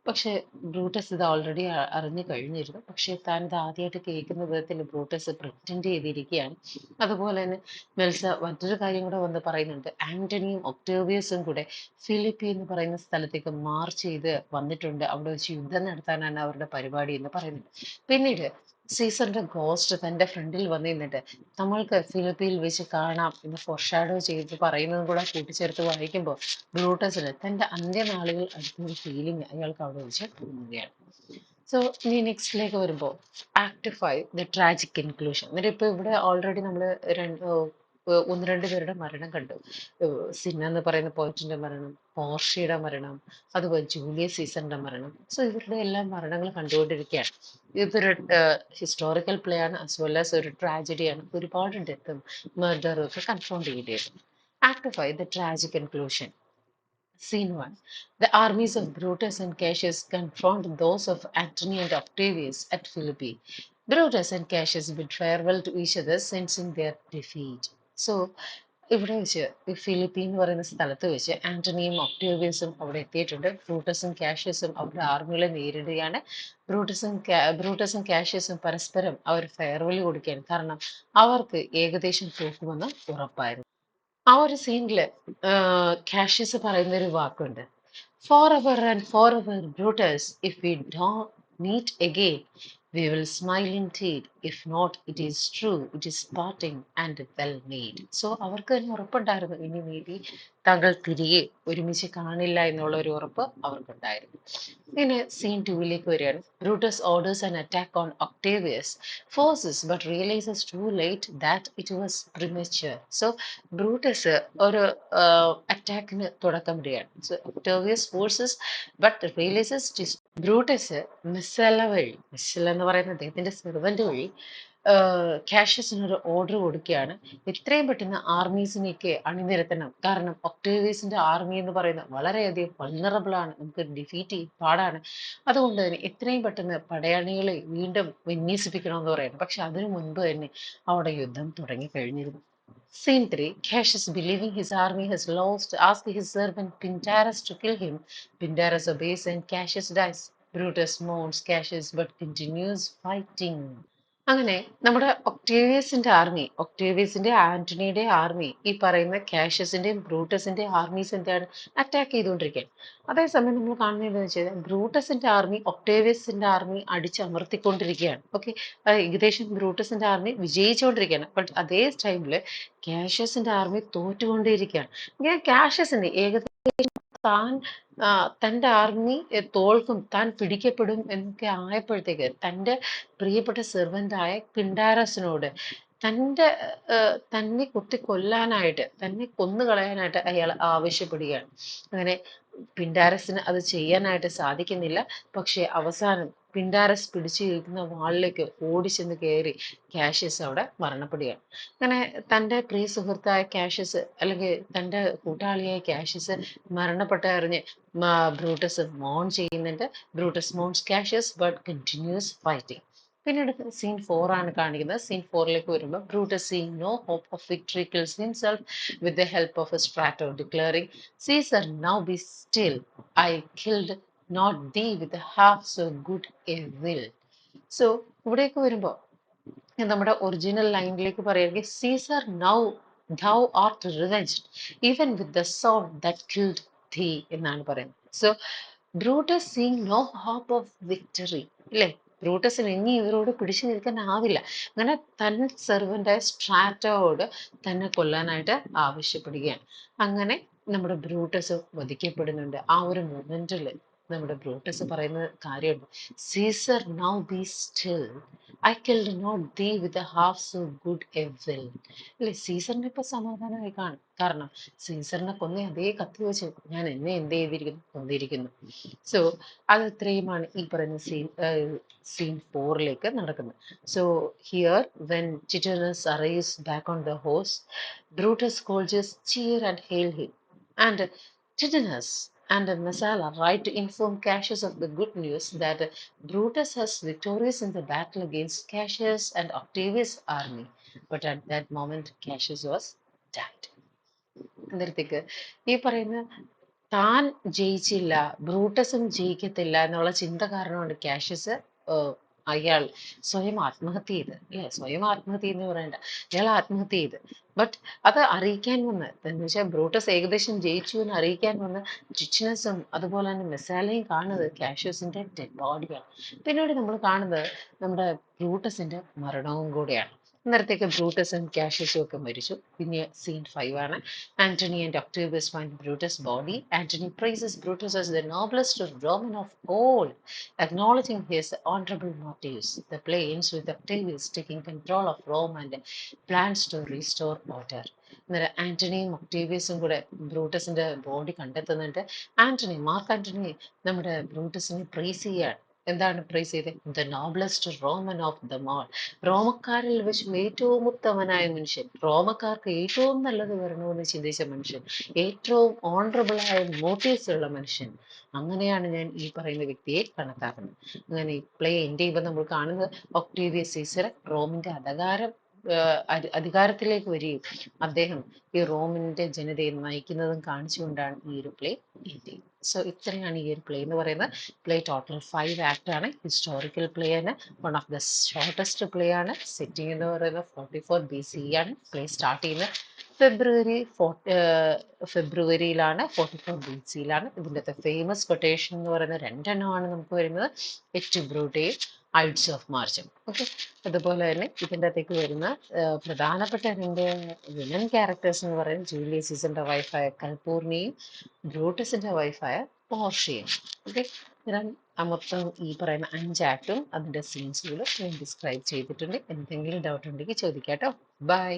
പക്ഷെ ബ്രൂട്ടസ് ഇത് ഓൾറെഡി അറിഞ്ഞു കഴിഞ്ഞിരുന്നു. പക്ഷെ താൻ ഇത് ആദ്യമായിട്ട് കേൾക്കുന്ന വിധത്തിൽ ബ്രൂട്ടസ് പ്രിറ്റൻഡ് ചെയ്തിരിക്കുകയാണ്. അതുപോലെ തന്നെ മെൽസ മറ്റൊരു കാര്യം കൂടെ വന്ന് പറയുന്നുണ്ട്. ആന്റണിയും ഒക്ടേവിയസും കൂടെ ഫിലിപ്പി എന്ന് പറയുന്ന സ്ഥലത്തേക്ക് മാർച്ച് ചെയ്ത് വന്നിട്ടുണ്ട്. അവിടെ വെച്ച് യുദ്ധം നടത്താനാണ് അവരുടെ പരിപാടി എന്ന് പറയുന്നുണ്ട്. പിന്നീട് സീസറിന്റെ ഗോസ്റ്റ് തന്റെ ഫ്രണ്ടിൽ വന്ന് നിന്നിട്ട് നമ്മൾക്ക് ഫിലിപ്പിയിൽ വെച്ച് കാണാം എന്ന് ഫോർഷാഡോ ചെയ്ത് പറയുന്നതും കൂടെ കൂട്ടിച്ചേർത്ത് വായിക്കുമ്പോൾ ബ്രൂട്ടസിന് തന്റെ അന്ത്യനാളുകൾ അടുത്തൊരു ഫീലിംഗ് അയാൾക്ക് അവിടെ വെച്ച് തോന്നുകയാണ്. സോ ഇനി നെക്സ്റ്റിലേക്ക് വരുമ്പോൾ ആക്ട് 5 ദ ട്രാജിക് ഇൻക്ലൂഷൻ. എന്നിട്ട് ഇപ്പൊ ഇവിടെ ഓൾറെഡി നമ്മൾ ഒന്ന് രണ്ട് പേരുടെ മരണം കണ്ടു. സിന്ന എന്ന് പറയുന്ന പോയിന്റിന്റെ മരണം, പോർഷ്യയുടെ മരണം, അതുപോലെ ജൂലിയസ് സീസറിന്റെ മരണം. സോ ഇവരുടെ എല്ലാം മരണങ്ങൾ കണ്ടുകൊണ്ടിരിക്കുകയാണ്. ഇതൊരു ഹിസ്റ്റോറിക്കൽ പ്ലേ ആണ്, ആസ് വെൽ ആസ് ഒരു ട്രാജഡിയാണ്. ഒരുപാട് ഡെത്തും മർഡറും ഒക്കെ കൺഫ്രോണ്ട് ചെയ്തിരുന്നു. Act 5 the tragic inclusion. Scene 1. The armies of Brutus and Cassius confront those of Antony and Octavius at Philippi. Brutus and Cassius bid farewell to each other, sensing their defeat. So, ഇവിടെ വെച്ച് ഈ Philippi എന്ന് പറയുന്ന സ്ഥലത്ത് വെച്ച് ആന്റണിയും ഒക്ടേവിയസും അവിടെ എത്തിയിട്ടുണ്ട്. ബ്രൂട്ടസും കാഷ്യസും അവരുടെ ആർമികളെ നേരിടുകയാണ്. ബ്രൂട്ടസും കാഷ്യസും പരസ്പരം അവർ ഫെയർവെൽ കൊടുക്കുകയാണ്. കാരണം അവർക്ക് ഏകദേശം തോക്കുമെന്ന് ഉറപ്പായിരുന്നു. ആ ഒരു സീനില് കാഷ്യസ് പറയുന്ന ഒരു വാക്കുണ്ട്. For ever and for ever Brutus if we don't meet again we will smile indeed. If not, it is true. It is parting and well made. So അവർക്ക് തന്നെ ഉറപ്പുണ്ടായിരുന്നു ഇനി മേ താങ്കൾ തിരികെ ഒരുമിച്ച് കാണില്ല എന്നുള്ള ഒരു ഉറപ്പ് അവർക്കുണ്ടായിരുന്നു. ഇങ്ങനെ സീൻ 2ലേക്ക് വരികയാണ്. Brutus orders an attack on Octavius forces but realizes too late that it was premature. So Brutus ഒരു അറ്റാക്കിന് തുടക്കമിടുകയാണ്. So Octavius forces but realizes Brutus Messala എന്ന് പറയുന്ന അദ്ദേഹത്തിന്റെ സെർവന്റ് വഴി കാഷ്യസിന് ഒരു ഓർഡർ കൊടുക്കുകയാണ്. എത്രയും പെട്ടെന്ന് ആർമീസിനെയൊക്കെ അണിനിരത്തണം. കാരണം ഒക്ടേവിയസിന്റെ ആർമി എന്ന് പറയുന്നത് വളരെയധികം വൾണറബിൾ ആണ്, നമുക്ക് ഡിഫീറ്റ് ചെയ്യാൻ പാടാണ്. അതുകൊണ്ട് തന്നെ എത്രയും പെട്ടെന്ന് പടയാളികളെ വീണ്ടും വിന്യസിപ്പിക്കണമെന്ന് പറയുന്നു. പക്ഷെ അതിനു മുൻപ് തന്നെ അവിടെ യുദ്ധം തുടങ്ങി കഴിഞ്ഞിരുന്നു. Scene 3. Cassius, believing his army has lost, asks his servant Pindarus to kill him. Pindarus obeys and Cassius dies. Brutus mourns Cassius but continues fighting. അങ്ങനെ നമ്മുടെ ഒക്ടേവിയസിന്റെ ആന്റണിയുടെ ആർമി ഈ പറയുന്ന കാഷ്യസിന്റെയും ബ്രൂട്ടസിന്റെ ആർമീസ് എന്താണ് അറ്റാക്ക് ചെയ്തുകൊണ്ടിരിക്കുകയാണ്. അതേസമയം നമ്മൾ കാണുന്നത് എന്താണെന്ന് വെച്ചാൽ ബ്രൂട്ടസിന്റെ ആർമി ഒക്ടേവിയസിന്റെ ആർമി അടിച്ചമർത്തിക്കൊണ്ടിരിക്കുകയാണ്. ഓക്കെ, ഏകദേശം ബ്രൂട്ടസിന്റെ ആർമി വിജയിച്ചുകൊണ്ടിരിക്കുകയാണ്. ബട്ട് അതേ ടൈമില് കാഷ്യസിന്റെ ആർമി തോറ്റുകൊണ്ടേയിരിക്കുകയാണ്. ഇങ്ങനെ കാഷ്യസിന് താൻ തൻ്റെ ആർമി തോൽക്കും, താൻ പിടിക്കപ്പെടും എന്നൊക്കെ ആയപ്പോഴത്തേക്ക് തൻ്റെ പ്രിയപ്പെട്ട സെർവൻ്റായ പിൻഡാരസിനോട് തന്നെ കൊല്ലാനായിട്ട്, തന്നെ കൊന്നുകളയാനായിട്ട് അയാൾ ആവശ്യപ്പെടുകയാണ്. അങ്ങനെ പിൻഡാരസിന് അത് ചെയ്യാനായിട്ട് സാധിക്കുന്നില്ല. പക്ഷെ അവസാനം പിൻഡാരസ് പിടിച്ചിരിക്കുന്ന വാളിലേക്ക് ഓടിച്ചെന്ന് കയറി കാഷ്യസ് അവിടെ മരണപ്പെടുകയാണ്. അങ്ങനെ തൻ്റെ പ്രിയ സുഹൃത്തായ കാഷ്യസ് അല്ലെങ്കിൽ തൻ്റെ കൂട്ടാളിയായ കാഷ്യസ് മരണപ്പെട്ട അറിഞ്ഞ് ബ്രൂട്ടസ് മോൺ ചെയ്യുന്നുണ്ട്. Brutus mourns Cassius but continues fighting. പിന്നീട് സീൻ 4 ആണ് കാണിക്കുന്നത്. സീൻ 4ലേക്ക് വരുമ്പോൾ Brutus seeing no hope of victory kills himself with the help of a Strato declaring Caesar now be still I killed not thee with a half so good a will. So ഇവിടേക്ക് വരുമ്പോൾ നമ്മുടെ original ലൈനിലേക്ക് പറയുകയാണെങ്കിൽ Caesar now thou art revenged even with the sword that killed thee എന്നാണ് പറയുന്നത്. So Brutus seeing no hope of victory അല്ലേ, ബ്രൂട്ടസിന് ഇനി ഇവരോട് പിടിച്ചു നിൽക്കാനാവില്ല. അങ്ങനെ തൻ സെർവൻ്റായ സ്ട്രാറ്റോയോട് തന്നെ കൊല്ലാനായിട്ട് ആവശ്യപ്പെടുകയാണ്. അങ്ങനെ നമ്മുടെ ബ്രൂട്ടസ് വധിക്കപ്പെടുന്നുണ്ട്. ആ ഒരു മൊമെന്റിൽ നമ്മുടെ ബ്രൂട്ടസ് പറയുന്ന കാര്യമുണ്ട്, Caesar now be still I killed not thee with half so good a will. അല്ലെ, സീസറിന് ഇപ്പൊ സമാധാനമായി കാണും. കാരണം സീസറിനെ കൊന്ന അതേ കത്തി വെച്ച് ഞാൻ എന്നെ എന്ത് ചെയ്തിരിക്കുന്നു, കൊന്നിരിക്കുന്നു. സോ അത് ഇത്രയുമാണ് ഈ പറയുന്ന സീൻ 4ലേക്ക് നടക്കുന്നത്. So here when Titinius arrives back on the horse, Brutus soldiers cheer and hail him, and Titanus and Messala ride to inform Cassius of the good news that Brutus has victorious in the battle against Cassius and Octavius' army. But at that moment, Cassius was died. അന്നേരത്തേക്ക് ഈ പറയുന്ന താൻ ജയിച്ചില്ല, ബ്രൂട്ടസും ജയിക്കത്തില്ല എന്നുള്ള ചിന്ത കാരണമാണ് Cassius അയാൾ സ്വയം ആത്മഹത്യ ചെയ്ത്, അല്ലെ, സ്വയം ആത്മഹത്യ എന്ന് പറയണ്ട, അയാൾ ആത്മഹത്യ ചെയ്ത്. ബട്ട് അത് അറിയിക്കാൻ വന്ന്, എന്ന് വെച്ചാൽ ബ്രൂട്ടസ് ഏകദേശം ജയിച്ചു എന്ന് അറിയിക്കാൻ വന്ന് ടിച്ചിനസും അതുപോലെ തന്നെ മെസാലയും കാണുന്നത് കാഷ്യസിന്റെ ഡെഡ് ബോഡിയാണ്. പിന്നീട് നമ്മൾ കാണുന്നത് നമ്മുടെ ബ്രൂട്ടസിന്റെ മരണവും കൂടെയാണ്. അന്നേരത്തേക്ക് ബ്രൂട്ടസും കാഷ്യസും ഒക്കെ മരിച്ചു. പിന്നെ സീൻ 5 ആണ്. Antony and Octavius find Brutus' body. Antony praises Brutus as the noblest Roman of all, acknowledging his honorable motives. The play ends with Octavius taking control of Rome and plans to restore order. അന്നേരം ആന്റണിയും ഒക്ടേവിയസും കൂടെ ബ്രൂട്ടസിന്റെ body കണ്ടെത്തുന്നുണ്ട്. Mark Antony നമ്മുടെ ബ്രൂട്ടസിനെ praise ചെയ്യാണ്. എന്താണ് പ്രൈസ് ചെയ്തത്? The noblest Roman of the mole, റോമക്കാരിൽ വെച്ച് ഏറ്റവും ഉത്തമനായ മനുഷ്യൻ, റോമക്കാർക്ക് ഏറ്റവും നല്ലത് വരണമെന്ന് ചിന്തിച്ച മനുഷ്യൻ, ഏറ്റവും ഓണറബിൾ ആയ മോട്ടീവ്സ് ഉള്ള മനുഷ്യൻ. അങ്ങനെയാണ് ഞാൻ ഈ പറയുന്ന വ്യക്തിയെ കണക്കാക്കുന്നത്. അങ്ങനെ ഈ പ്ലേ എൻഡ് ചെയ്യുമ്പോൾ നമ്മൾ കാണുന്നത് ഒക്ടേവിയസ് സീസർ റോമിന്റെ അധികാരത്തിലേക്ക് വരികയും അദ്ദേഹം ഈ റോമിന്റെ ജനതയെ നയിക്കുന്നതും കാണിച്ചുകൊണ്ടാണ് ഈ ഒരു പ്ലേ എൻഡ് ചെയ്യുന്നത്. സോ ഇത്രയാണ് ഈ ഒരു പ്ലേ എന്ന് പറയുന്നത്. പ്ലേ ടോട്ടൽ 5 ആക്ട് ആണ്. ഹിസ്റ്റോറിക്കൽ പ്ലേ ആണ്. One of the shortest play ആണ്. സെറ്റിംഗ് എന്ന് പറയുന്നത് 44 BCE ആണ്. പ്ലേ സ്റ്റാർട്ട് ചെയ്യുന്നത് ഫെബ്രുവരിയിലാണ്, 44 BCയിലാണ്. ഇതിൻ്റെ ഫേമസ് കൊട്ടേഷൻ എന്ന് പറയുന്നത് 2 എണ്ണമാണ് നമുക്ക് വരുന്നത്, എറ്റ് ബ്രൂട്ടയും ഐഡ്സ് ഓഫ് മാർച്ചും. ഓക്കെ, അതുപോലെ തന്നെ ഇതിൻ്റെ അകത്തേക്ക് വരുന്ന പ്രധാനപ്പെട്ട 2 വിമൻ ക്യാരക്ടേഴ്സ് എന്ന് പറയുന്നത് ജൂലിയസ് സീസറിന്റെ വൈഫായ കൽപൂർണിയും ബ്രൂട്ടസിന്റെ വൈഫായ പോർഷ്യയും. ഓക്കെ, ഞാൻ മൊത്തം ഈ പറയുന്ന 5 ആക്ടും അതിൻ്റെ സീൻസുകളും ഞാൻ ഡിസ്ക്രൈബ് ചെയ്തിട്ടുണ്ട്. എന്തെങ്കിലും ഡൗട്ട് ഉണ്ടെങ്കിൽ ചോദിക്കാട്ടോ. ബൈ.